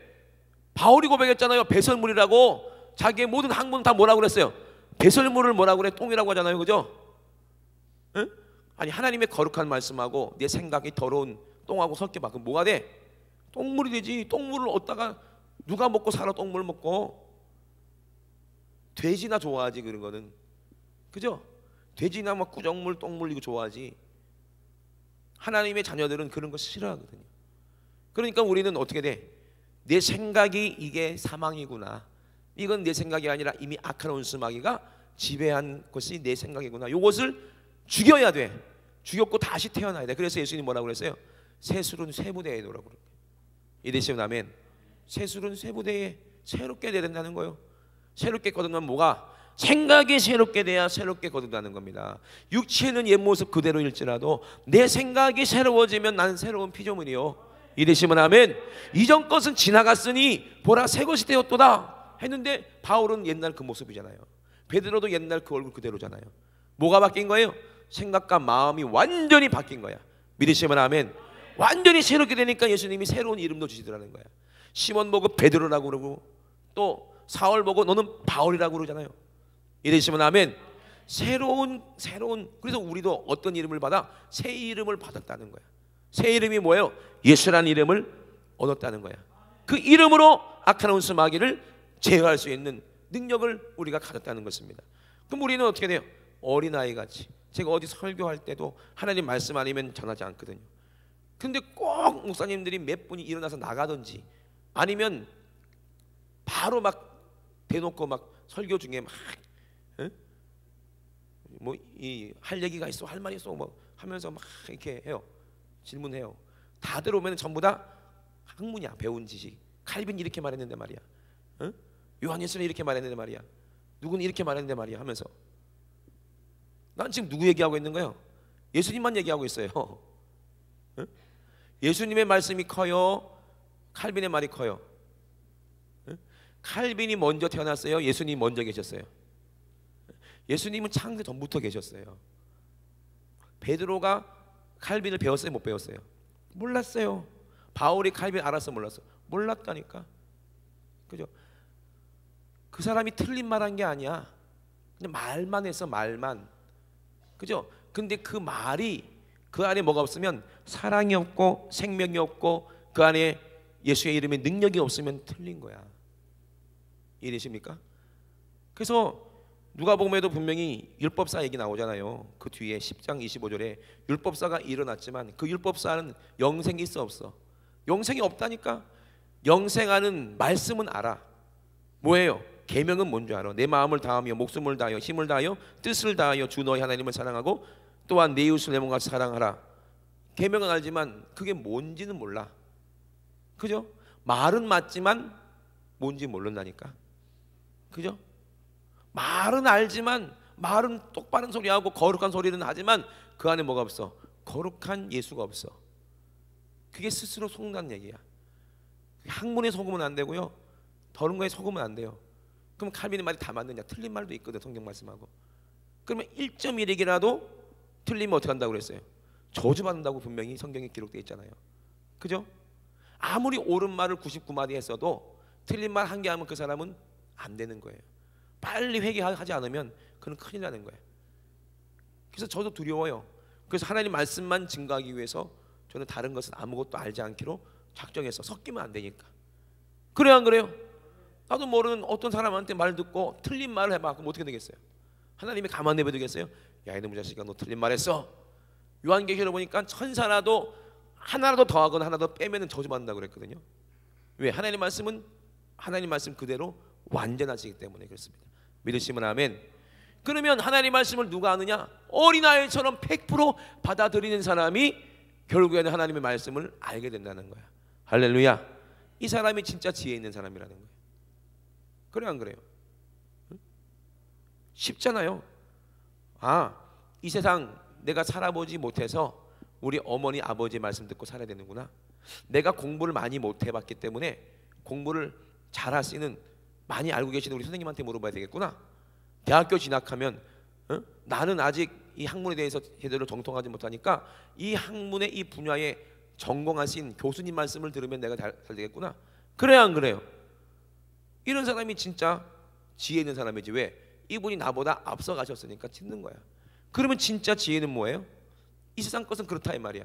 바울이 고백했잖아요. 배설물이라고. 자기의 모든 학문 다 뭐라고 그랬어요? 배설물을 뭐라고 그래? 똥이라고 하잖아요. 그죠? 에? 아니, 하나님의 거룩한 말씀하고 내 생각이 더러운 똥하고 섞여봐. 그럼 뭐가 돼? 똥물이 되지. 똥물을 얻다가 누가 먹고 살아? 똥물 먹고. 돼지나 좋아하지 그런 거는. 그죠? 돼지나 뭐 꾸정물, 똥물 이거 좋아하지. 하나님의 자녀들은 그런 거 싫어하거든요. 그러니까 우리는 어떻게 돼? 내 생각이 이게 사망이구나. 이건 내 생각이 아니라 이미 악한 원수마귀가 지배한 것이 내 생각이구나. 이것을 죽여야 돼. 죽였고 다시 태어나야 돼. 그래서 예수님이 뭐라고 그랬어요? 새술은 쇠부대에 놓으라고 그래요. 이러시면 아멘. 새술은 쇠부대에 새롭게 돼야 된다는 거예요. 새롭게 거듭나면 뭐가? 생각이 새롭게 돼야 새롭게 거듭나는 겁니다. 육체는 옛 모습 그대로일지라도 내 생각이 새로워지면 나는 새로운 피조물이요. 이되시면 아멘. 이전 것은 지나갔으니 보라 새 것이 되었도다 했는데 바울은 옛날 그 모습이잖아요. 베드로도 옛날 그 얼굴 그대로잖아요. 뭐가 바뀐 거예요? 생각과 마음이 완전히 바뀐 거야. 믿으시면 아멘. 완전히 새롭게 되니까 예수님이 새로운 이름도 주시더라는 거야. 시몬 보고 베드로라고 그러고 또 사울 보고 너는 바울이라고 그러잖아요. 이러시면 아멘. 새로운 그래서 우리도 어떤 이름을 받아? 새 이름을 받았다는 거야. 새 이름이 뭐예요? 예수라는 이름을 얻었다는 거야. 그 이름으로 악한 원수 마귀를 제어할 수 있는 능력을 우리가 가졌다는 것입니다. 그럼 우리는 어떻게 돼요? 어린아이같이. 제가 어디 설교할 때도 하나님 말씀 아니면 전하지 않거든요. 근데 꼭 목사님들이 몇 분이 일어나서 나가든지 아니면 바로 막 대놓고 막 설교 중에 막 뭐 이 할 얘기가 있어, 할 말이 있어 뭐 하면서 막 이렇게 해요. 질문해요. 다들 오면 전부 다 학문이야. 배운 지식. 칼빈 이렇게 말했는데 말이야. 요한예수는 이렇게 말했는데 말이야. 누구는 이렇게 말했는데 말이야 하면서 난 지금 누구 얘기하고 있는 거예요? 예수님만 얘기하고 있어요. 예수님의 말씀이 커요? 칼빈의 말이 커요? 칼빈이 먼저 태어났어요? 예수님이 먼저 계셨어요? 예수님은 창세 전부터 계셨어요. 베드로가 칼빈을 배웠어요? 못 배웠어요? 몰랐어요. 바울이 칼빈 알았어? 몰랐어? 몰랐다니까. 그죠? 그 사람이 틀린 말한 게 아니야. 그냥 말만 했어. 말만. 그죠? 근데 그 말이 그 안에 뭐가 없으면 사랑이 없고 생명이 없고 그 안에 예수의 이름에 능력이 없으면 틀린 거야. 이해되십니까? 그래서 누가복음에도 분명히 율법사 얘기 나오잖아요. 그 뒤에 10장 25절에 율법사가 일어났지만 그 율법사는 영생이 있어 없어? 영생이 없다니까. 영생하는 말씀은 알아. 뭐예요? 계명은 뭔지 알아. 내 마음을 다하며 목숨을 다하여 힘을 다하여 뜻을 다하여 주 너희 하나님을 사랑하고 또한 내 이웃을 내 몸같이 사랑하라. 계명은 알지만 그게 뭔지는 몰라. 그죠? 말은 맞지만 뭔지 모른다니까. 그죠? 말은 알지만 말은 똑바른 소리하고 거룩한 소리는 하지만 그 안에 뭐가 없어? 거룩한 예수가 없어. 그게 스스로 속는다는 얘기야. 학문에 속으면 안 되고요. 더러운 거에 속으면 안 돼요. 그럼 칼빈의 말이 다 맞느냐? 틀린 말도 있거든. 성경 말씀하고. 그러면 1.1핵이라도 틀리면 어떻게 한다고 그랬어요? 저주받는다고 분명히 성경에 기록되어 있잖아요. 그죠? 아무리 옳은 말을 99마디 했어도 틀린 말 한 개 하면 그 사람은 안 되는 거예요. 빨리 회개하지 않으면 그는 큰일 나는 거예요. 그래서 저도 두려워요. 그래서 하나님 말씀만 증거하기 위해서 저는 다른 것은 아무것도 알지 않기로 작정해서 섞이면 안 되니까. 그래요 안 그래요? 나도 모르는 어떤 사람한테 말 듣고 틀린 말을 해봐. 그럼 어떻게 되겠어요? 하나님이 가만 내버리겠어요? 야 이놈의 자식아 너 틀린 말 했어. 요한계시록 보니까 천사라도 하나라도 더하거나 하나 더 빼면 저주받는다고 그랬거든요. 왜? 하나님 말씀은 하나님 말씀 그대로 완전하시기 때문에 그렇습니다. 믿으시면 아멘. 그러면 하나님 말씀을 누가 아느냐? 어린아이처럼 100% 받아들이는 사람이 결국에는 하나님의 말씀을 알게 된다는 거야. 할렐루야. 이 사람이 진짜 지혜 있는 사람이라는 거예요. 그래요 안 그래요? 쉽잖아요. 이 세상 내가 살아보지 못해서 우리 어머니 아버지 말씀 듣고 살아야 되는구나. 내가 공부를 많이 못 해봤기 때문에 공부를 잘할 수 있는 많이 알고 계시는 우리 선생님한테 물어봐야 되겠구나. 대학교 진학하면 나는 아직 이 학문에 대해서 제대로 정통하지 못하니까 이 학문의 이 분야에 전공하신 교수님 말씀을 들으면 내가 잘 되겠구나. 그래요 안 그래요? 이런 사람이 진짜 지혜 있는 사람이지. 왜? 이분이 나보다 앞서 가셨으니까 듣는 거야. 그러면 진짜 지혜는 뭐예요? 이 세상 것은 그렇다 이 말이야.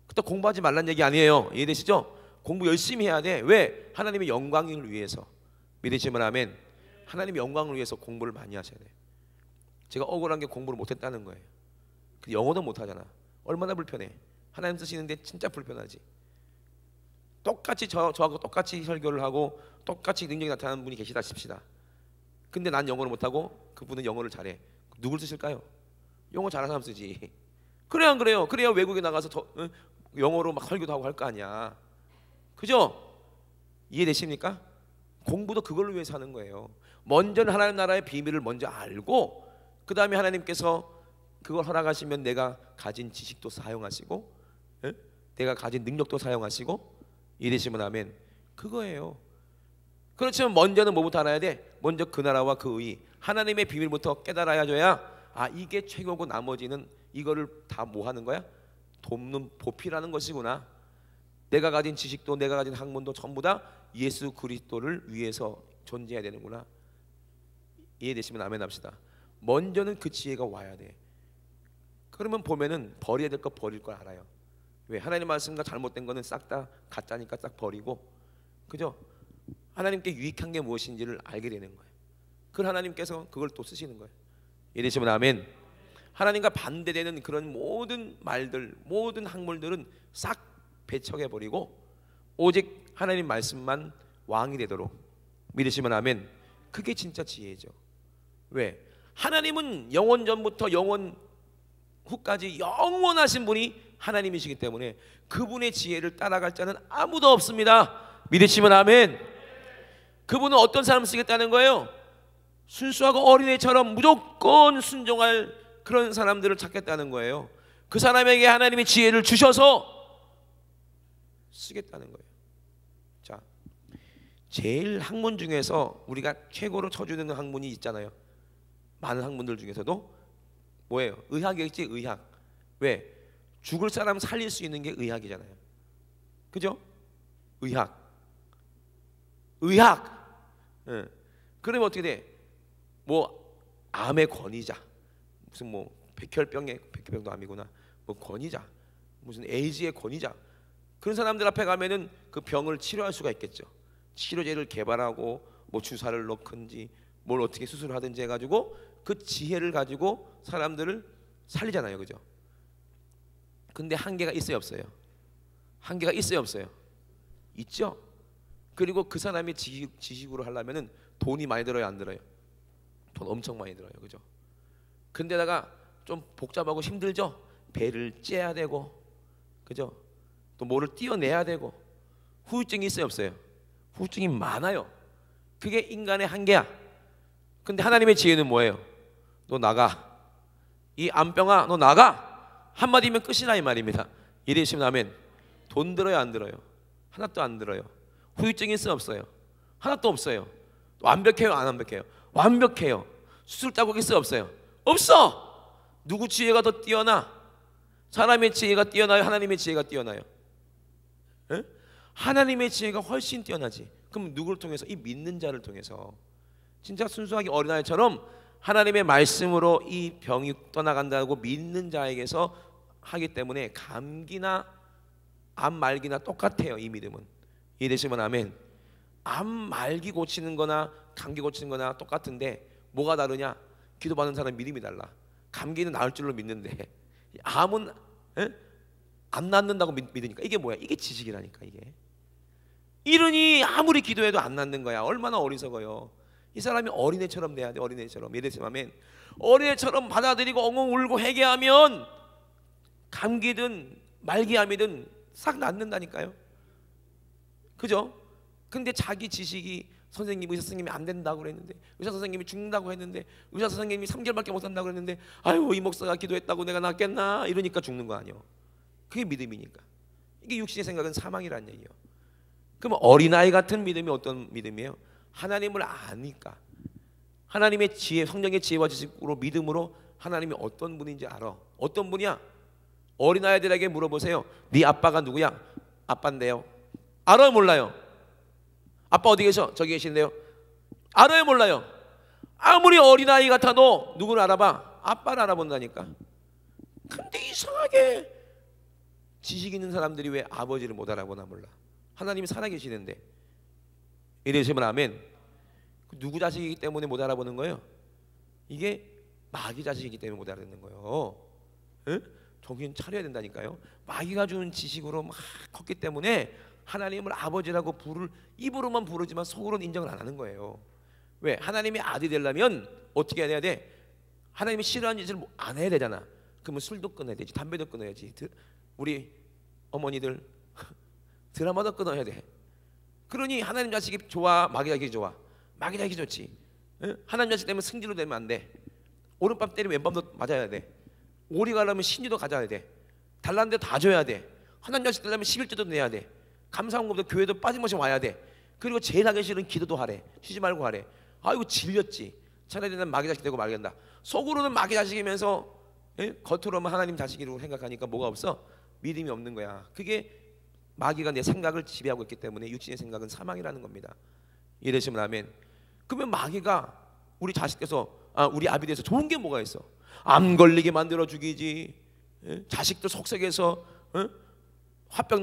그때 공부하지 말란 얘기 아니에요. 이해되시죠? 공부 열심히 해야 돼. 왜? 하나님의 영광을 위해서. 믿으시면 아멘. 하나님의 영광을 위해서 공부를 많이 하셔야 돼요. 제가 억울한 게 공부를 못했다는 거예요. 영어도 못하잖아. 얼마나 불편해. 하나님 쓰시는데 진짜 불편하지. 똑같이 저하고 똑같이 설교를 하고 똑같이 능력이 나타나는 분이 계시다 칩시다. 근데 난 영어를 못하고 그분은 영어를 잘해. 누굴 쓰실까요? 영어 잘하는 사람 쓰지. 그래요 안 그래요? 그래야 외국에 나가서 영어로 막 설교도 하고 할 거 아니야. 그죠? 이해되십니까? 공부도 그걸로 위해서 하는 거예요. 먼저는 하나님 나라의 비밀을 먼저 알고 그 다음에 하나님께서 그걸 허락하시면 내가 가진 지식도 사용하시고, 예? 내가 가진 능력도 사용하시고, 이러시면 아멘. 그거예요. 그렇지만 먼저는 뭐부터 알아야 돼? 먼저 그 나라와 그 의, 하나님의 비밀부터 깨달아야줘야 아 이게 최고고 나머지는 이거를 다 뭐 하는 거야? 돕는 보필하는 것이구나. 내가 가진 지식도 내가 가진 학문도 전부 다 예수 그리스도를 위해서 존재해야 되는구나. 이해되시면 아멘 합시다. 먼저는 그 지혜가 와야 돼. 그러면 보면은 버려야 될 거 버릴 걸 알아요. 왜? 하나님 말씀과 잘못된 거는 싹 다 가짜니까 싹 버리고, 그죠? 하나님께 유익한 게 무엇인지를 알게 되는 거예요. 그 하나님께서 그걸 또 쓰시는 거예요. 이러시면 아멘. 하나님과 반대되는 그런 모든 말들, 모든 학문들은 싹 배척해 버리고 오직 하나님 말씀만 왕이 되도록 믿으시면 아멘. 그게 진짜 지혜죠. 왜? 하나님은 영원 전부터 영원 후까지 영원하신 분이 하나님이시기 때문에 그분의 지혜를 따라갈 자는 아무도 없습니다. 믿으시면 아멘. 그분은 어떤 사람을 쓰겠다는 거예요? 순수하고 어린애처럼 무조건 순종할 그런 사람들을 찾겠다는 거예요. 그 사람에게 하나님의 지혜를 주셔서 쓰겠다는 거예요. 자, 제일 학문 중에서 우리가 최고로 쳐주는 학문이 있잖아요. 많은 학문들 중에서도 뭐예요? 의학이겠지. 의학. 왜? 죽을 사람 살릴 수 있는 게 의학이잖아요. 그죠? 의학. 예. 그러면 어떻게 돼? 뭐 암의 권위자, 무슨 뭐 백혈병도 암이구나. 뭐 권위자, 무슨 에이즈의 권위자. 그런 사람들 앞에 가면은 그 병을 치료할 수가 있겠죠. 치료제를 개발하고 뭐 주사를 넣든지 뭘 어떻게 수술하든지 해가지고 그 지혜를 가지고 사람들을 살리잖아요, 그죠? 근데 한계가 있어요, 없어요? 한계가 있어요, 없어요? 있죠. 그리고 그 사람이 지식으로 하려면은 돈이 많이 들어요, 안 들어요? 돈 엄청 많이 들어요, 그죠? 근데다가 좀 복잡하고 힘들죠. 배를 째야 되고, 그죠? 또 뭐를 띄어내야 되고. 후유증이 있어요, 없어요? 후유증이 많아요. 그게 인간의 한계야. 근데 하나님의 지혜는 뭐예요? 너 나가. 이 암병아, 너 나가. 한마디면 끝이나 이 말입니다. 이래시면 아멘. 돈 들어요, 안 들어요? 하나도 안 들어요. 후유증이 있어요, 없어요? 하나도 없어요. 완벽해요, 안 완벽해요? 완벽해요. 수술 자국 있어요, 없어요? 없어. 누구 지혜가 더 뛰어나? 사람의 지혜가 뛰어나요, 하나님의 지혜가 뛰어나요? 에? 하나님의 지혜가 훨씬 뛰어나지. 그럼 누구를 통해서? 이 믿는 자를 통해서. 진짜 순수하게 어린아이처럼 하나님의 말씀으로 이 병이 떠나간다고 믿는 자에게서 하기 때문에 감기나 암 말기나 똑같아요. 이 믿음은. 이해되시면 아멘. 암 말기 고치는 거나 감기 고치는 거나 똑같은데 뭐가 다르냐? 기도받는 사람 믿음이 달라. 감기는 나을 줄로 믿는데 암은 안 낫는다고 믿으니까. 이게 뭐야? 이게 지식이라니까. 이게 이러니 아무리 기도해도 안 낫는 거야. 얼마나 어리석어요. 이 사람이 어린애처럼 돼야 돼. 어린애처럼. 예를 들면 어린애처럼 받아들이고 엉엉 울고 회개하면 감기든 말기암이든 싹 낫는다니까요. 그죠? 근데 자기 지식이 선생님, 의사 선생님이 안 된다고 그랬는데, 의사 선생님이 죽는다고 했는데, 의사 선생님이 3개월밖에 못 산다고 그랬는데, 아유 이 목사가 기도했다고 내가 낫겠나 이러니까 죽는 거 아니에요. 그게 믿음이니까. 이게 육신의 생각은 사망이라는 얘기예요. 그럼 어린아이 같은 믿음이 어떤 믿음이에요? 하나님을 아니까, 하나님의 지혜, 성령의 지혜와 지식으로 믿음으로 하나님이 어떤 분인지 알아. 어떤 분이야? 어린아이들에게 물어보세요. 네 아빠가 누구야? 아빠인데요. 알아요, 몰라요? 아빠 어디 계셔? 저기 계신데요. 알아요, 몰라요? 아무리 어린아이 같아도 누구를 알아봐? 아빠를 알아본다니까. 근데 이상하게 지식 있는 사람들이 왜 아버지를 못 알아보나 몰라. 하나님이 살아계시는데. 이러시면 아멘. 누구 자식이기 때문에 못 알아보는 거예요? 이게 마귀 자식이기 때문에 못 알아듣는 거예요. 에? 정신 차려야 된다니까요. 마귀가 주는 지식으로 막 컸기 때문에 하나님을 아버지라고 입으로만 부르지만 속으로는 인정을 안 하는 거예요. 왜? 하나님의 아들이 되려면 어떻게 해야 돼? 하나님이 싫어하는 짓을 안 해야 되잖아. 그러면 술도 끊어야 되지, 담배도 끊어야지. 우리 어머니들 드라마도 끊어야 돼. 그러니 하나님 자식이 좋아, 마귀 자식이 좋아? 마귀 자식이 좋지. 하나님 자식 되면 승질로 되면 안 돼. 오른밤 때리면 왼밤도 맞아야 돼. 오리 가려면 신유도 가져야 돼. 달라는 데 다 줘야 돼. 하나님 자식 되려면 11조도 내야 돼. 감사원금도 교회도 빠짐없이 와야 돼. 그리고 제일 하기 싫은 기도도 하래. 쉬지 말고 하래. 아이고 질렸지. 차라리 난 마귀 자식 되고 말겠다. 속으로는 마귀 자식이면서 겉으로는 하나님 자식이라고 생각하니까 뭐가 없어? 믿음이 없는 거야. 그게 마귀가 내 생각을 지배하고 있기 때문에 육신의 생각은 사망이라는 겁니다. 이러시면 아멘. 그러면 마귀가 우리 자식께서 우리 아비 돼서 좋은 게 뭐가 있어? 암 걸리게 만들어 죽이지. 자식들 속색해서 화병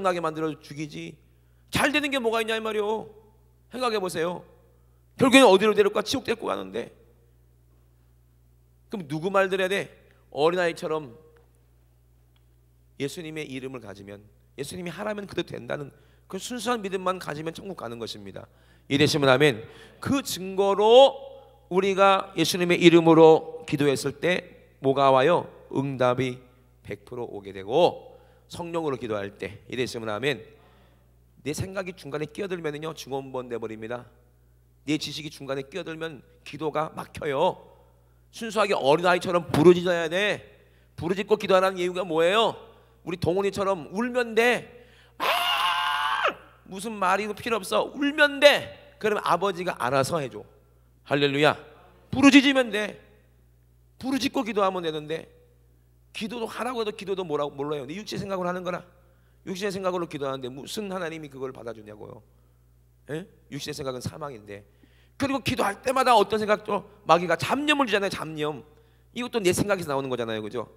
나게 만들어 죽이지. 잘 되는 게 뭐가 있냐 이 말이요. 생각해 보세요. 결국에는 어디로 데려가? 지옥 데리고 가는데. 그럼 누구 말 들어야 돼? 어린아이처럼 예수님의 이름을 가지면, 예수님이 하라면 그대로 된다는 그 순수한 믿음만 가지면 천국 가는 것입니다. 이되시면 아멘. 그 증거로 우리가 예수님의 이름으로 기도했을 때 뭐가 와요? 응답이 100% 오게 되고, 성령으로 기도할 때 이되시면 아멘. 내 생각이 중간에 끼어들면요 중원본 돼버립니다. 내 지식이 중간에 끼어들면 기도가 막혀요. 순수하게 어린아이처럼 부르짖어야 돼. 부르짖고 기도하라는 이유가 뭐예요? 우리 동훈이처럼 울면 돼. 무슨 말이고 필요 없어. 울면 돼. 그러면 아버지가 알아서 해줘. 할렐루야. 부르짖으면 돼. 부르짖고 기도하면 되는데, 기도도 하라고 해도 기도도 뭐라고 몰라요. 내 육신의 생각으로 하는 거라. 육신의 생각으로 기도하는데 무슨 하나님이 그걸 받아주냐고요. 육신의 생각은 사망인데. 그리고 기도할 때마다 어떤 생각도 마귀가 잡념을 주잖아요. 잡념. 이것도 내 생각에서 나오는 거잖아요. 그죠?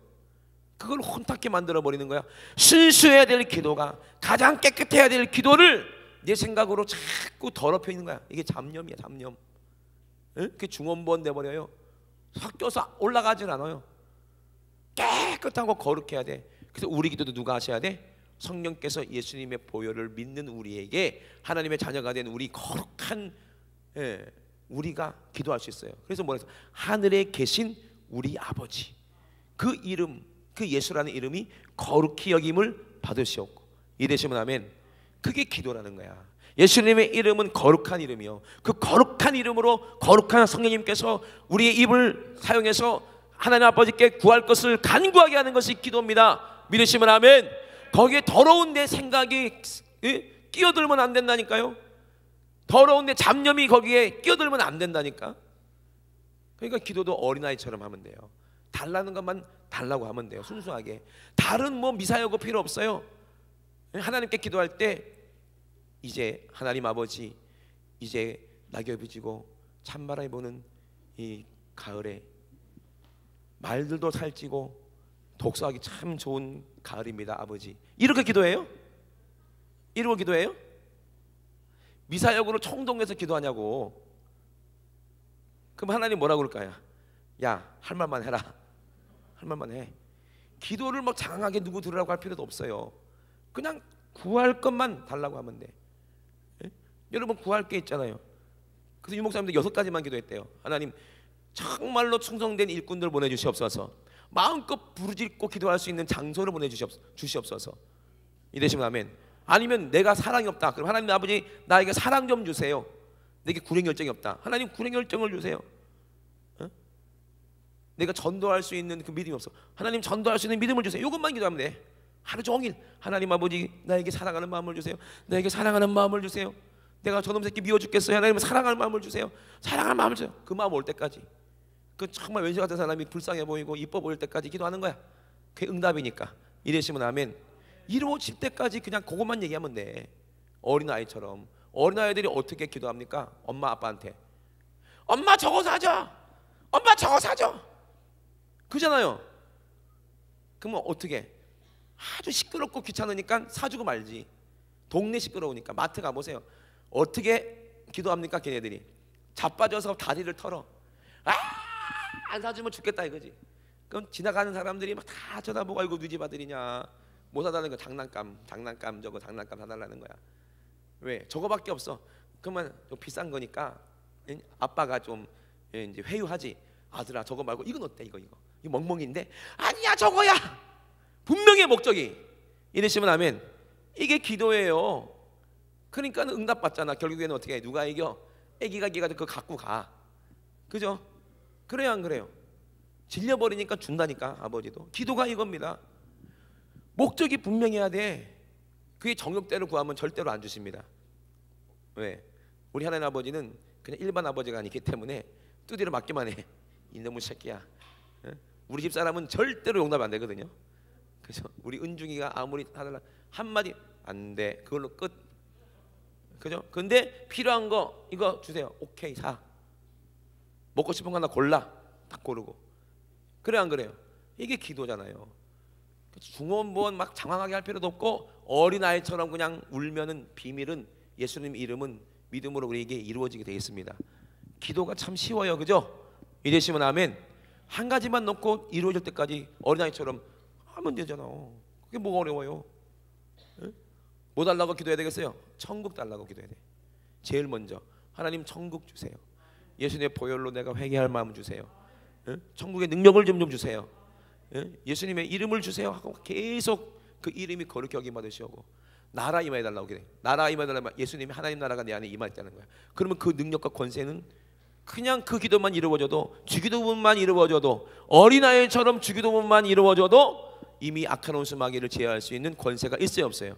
그걸 혼탁게 만들어 버리는 거야. 순수해야 될 기도가, 가장 깨끗해야 될 기도를 내 생각으로 자꾸 더럽혀 있는 거야. 이게 잡념이야. 잡념. 그게 중원본 돼버려요. 섞여서 올라가질 않아요. 깨끗하고 거룩해야 돼. 그래서 우리 기도도 누가 하셔야 돼? 성령께서 예수님의 보혈을 믿는 우리에게, 하나님의 자녀가 된 우리 거룩한 우리가 기도할 수 있어요. 그래서 뭐라 해서 하늘에 계신 우리 아버지, 그 이름, 그 예수라는 이름이 거룩히 여김을 받으시옵고. 이되시면 아멘. 그게 기도라는 거야. 예수님의 이름은 거룩한 이름이요. 그 거룩한 이름으로 거룩한 성령님께서 우리의 입을 사용해서 하나님 아버지께 구할 것을 간구하게 하는 것이 기도입니다. 믿으시면 아멘. 거기에 더러운 내 생각이 끼어들면 안 된다니까요. 더러운 내 잡념이 거기에 끼어들면 안 된다니까. 그러니까 기도도 어린아이처럼 하면 돼요. 달라는 것만 달라고 하면 돼요. 순수하게. 다른 뭐 미사여구 필요 없어요. 하나님께 기도할 때 이제 하나님 아버지, 이제 낙엽이 지고 찬바람이 부는 이 가을에 말들도 살찌고 독서하기 참 좋은 가을입니다. 아버지. 이렇게 기도해요? 이러고 기도해요? 미사역으로 총동해서 기도하냐고. 그럼 하나님 뭐라고 그럴까요? 야, 할 말만 해라. 할 말만 해. 기도를 막 장황하게 누구 들으라고 할 필요도 없어요. 그냥 구할 것만 달라고 하면 돼. 예? 여러분 구할 게 있잖아요. 그래서 유목사님도 6가지만 기도했대요. 하나님 정말로 충성된 일꾼들 보내주시옵소서. 마음껏 부르짖고 기도할 수 있는 장소를 보내주시옵소서. 이되시면 아멘. 아니면 내가 사랑이 없다. 그럼 하나님 아버지 나에게 사랑 좀 주세요. 내게 구령 열정이 없다. 하나님 구령 열정을 주세요. 어? 내가 전도할 수 있는 그 믿음이 없어. 하나님 전도할 수 있는 믿음을 주세요. 이것만 기도하면 돼. 하루 종일 하나님 아버지 나에게 사랑하는 마음을 주세요. 나에게 사랑하는 마음을 주세요. 내가 저놈 새끼 미워 죽겠어요. 하나님 사랑하는 마음을 주세요. 사랑하는 마음을 주세요. 그 마음 올 때까지. 그 정말 왼수 같은 사람이 불쌍해 보이고 이뻐 보일 때까지 기도하는 거야. 그게 응답이니까. 이러시면 아멘. 이루어질 때까지 그냥 그것만 얘기하면 돼. 어린아이처럼. 어린아이들이 어떻게 기도합니까? 엄마 아빠한테 엄마 저거 사줘. 엄마 저거 사줘. 그잖아요. 그러면 어떻게? 아주 시끄럽고 귀찮으니까 사주고 말지. 동네 시끄러우니까. 마트 가보세요. 어떻게 기도합니까? 걔네들이 자빠져서 다리를 털어. 안 사주면 죽겠다 이거지. 그럼 지나가는 사람들이 막 다 쳐다보고 아이고 누집 아들이냐, 못 사달라는 거. 장난감 저거 장난감 사달라는 거야. 왜? 저거밖에 없어. 그러면 좀 비싼 거니까 아빠가 좀 이제 회유하지. 아들아 저거 말고 이건 어때? 이거 멍멍인데. 아니야 저거야. 분명히 목적이. 이러시면 아멘. 이게 기도예요. 그러니까 응답받잖아. 결국에는 어떻게 해? 누가 이겨? 애기가 그거 갖고 가. 그죠? 그래요 안 그래요? 질려버리니까 준다니까. 아버지도 기도가 이겁니다. 목적이 분명해야 돼. 그게 정욕대로 구하면 절대로 안 주십니다. 왜? 우리 하나님 아버지는 그냥 일반 아버지가 아니기 때문에 뜻대로 맡기만 해. 이놈의 새끼야. 우리 집 사람은 절대로 용납 안 되거든요. 그죠? 우리 은중이가 아무리 하달라 한마디 안 돼. 그걸로 끝. 그죠? 근데 필요한 거 이거 주세요. 오케이 사. 먹고 싶은 거 하나 골라. 딱 고르고. 그래 안 그래요? 이게 기도잖아요. 중원부원 막 장황하게 할 필요도 없고 어린아이처럼 그냥 울면은 비밀은 예수님 이름은 믿음으로 우리에게 이루어지게 되겠습니다. 기도가 참 쉬워요. 그죠? 이되시면 아멘. 한 가지만 놓고 이루어질 때까지 어린아이처럼 하면 되잖아. 그게 뭐가 어려워요? 에? 뭐 달라고 기도해야 되겠어요? 천국 달라고 기도해야 돼. 제일 먼저 하나님 천국 주세요. 예수님의 보혈로 내가 회개할 마음 주세요. 에? 천국의 능력을 좀 주세요. 에? 예수님의 이름을 주세요 하고 계속 그 이름이 거룩히 여김 받으시고 나라 임하여 달라고 기도해. 나라 임하여 달라고 예수님이 하나님 나라가 내 안에 임하였다는 거야. 그러면 그 능력과 권세는 그냥 그 기도만 이루어져도 주기도문만 이루어져도 어린아이처럼 주기도문만 이루어져도 이미 악한 원수 마귀를 제어할 수 있는 권세가 있어요 없어요?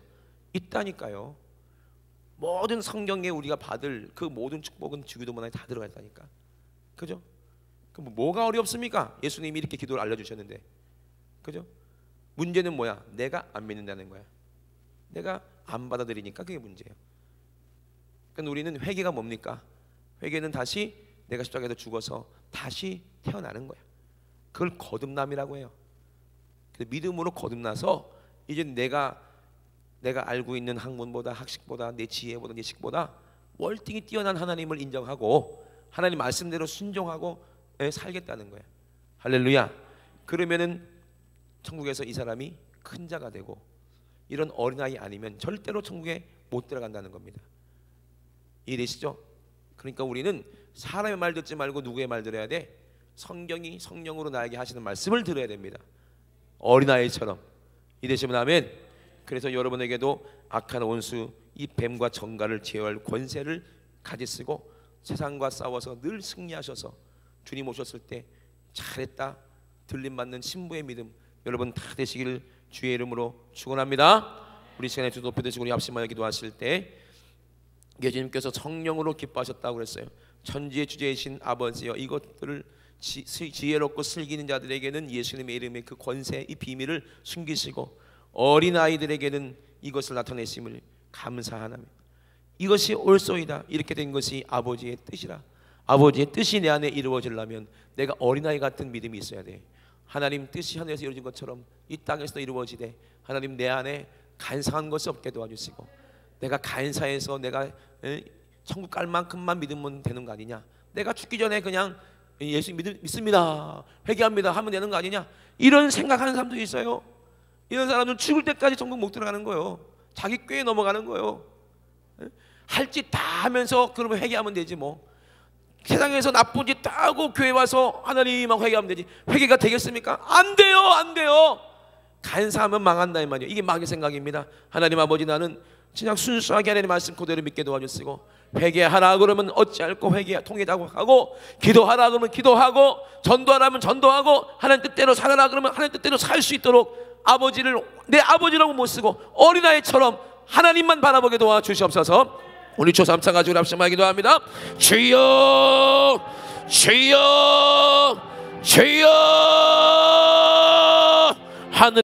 있다니까요. 모든 성경에 우리가 받을 그 모든 축복은 주기도문 안에 다 들어가 있다니까. 그죠? 그럼 뭐가 어렵습니까? 예수님이 이렇게 기도를 알려주셨는데. 그죠? 문제는 뭐야? 내가 안 믿는다는 거야. 내가 안 받아들이니까 그게 문제예요. 그러니까 우리는 회개가 뭡니까? 회개는 다시 내가 십자가에서 죽어서 다시 태어나는 거야. 그걸 거듭남이라고 해요. 믿음으로 거듭나서 이제 내가 알고 있는 학문보다 학식보다 내 지혜보다 내 식보다 월등히 뛰어난 하나님을 인정하고 하나님 말씀대로 순종하고 살겠다는 거야. 할렐루야. 그러면은 천국에서 이 사람이 큰 자가 되고 이런 어린아이 아니면 절대로 천국에 못 들어간다는 겁니다. 이해되시죠? 그러니까 우리는 사람의 말 듣지 말고 누구의 말 들어야 돼? 성경이 성령으로 나에게 하시는 말씀을 들어야 됩니다. 어린아이처럼. 이해되시면 아멘. 그래서 여러분에게도 악한 원수 이 뱀과 정갈을 제어할 권세를 가지시고 세상과 싸워서 늘 승리하셔서 주님 오셨을 때 잘했다 들림받는 신부의 믿음 여러분 다 되시길 주의 이름으로 축원합니다. 우리 시간에 주 높여 드시고 우리 합심하여 기도하실 때 예수님께서 성령으로 기뻐하셨다고 그랬어요. 천지의 주제이신 아버지여 이것들을 지혜롭고 슬기는 자들에게는 예수님의 이름의 그 권세 이 비밀을 숨기시고 어린아이들에게는 이것을 나타내심을 감사하나며 이것이 옳소이다. 이렇게 된 것이 아버지의 뜻이라. 아버지의 뜻이 내 안에 이루어지려면 내가 어린아이 같은 믿음이 있어야 돼. 하나님 뜻이 하늘에서 이루어진 것처럼 이 땅에서도 이루어지되 하나님 내 안에 간사한 것이 없게 도와주시고 내가 간사해서 내가 천국 갈 만큼만 믿으면 되는 거 아니냐. 내가 죽기 전에 그냥 예수 믿습니다 회개합니다 하면 되는 거 아니냐. 이런 생각하는 사람도 있어요. 이런 사람들은 죽을 때까지 천국 못 들어가는 거예요. 자기 꾀에 넘어가는 거예요. 할 짓 다 하면서 그러면 회개하면 되지 뭐. 세상에서 나쁜 짓 다 하고 교회 와서 하나님하고 회개하면 되지. 회개가 되겠습니까? 안 돼요, 안 돼요. 간사하면 망한다 이 말이에요. 이게 마귀의 생각입니다. 하나님 아버지 나는 진짜 순수하게 하나님 말씀 그대로 믿게 도와주시고 회개하라 그러면 어찌할꼬 회개 통회하고 하고 기도하라 그러면 기도하고 전도하라면 전도하고 하나님 뜻대로 살아라 그러면 하나님 뜻대로 살 수 있도록 아버지를 내 아버지라고 못 쓰고 어린아이처럼 하나님만 바라보게 도와주시옵소서. 우리 조삼사 가지고 합심하게 기도합니다. 주여 주여 주여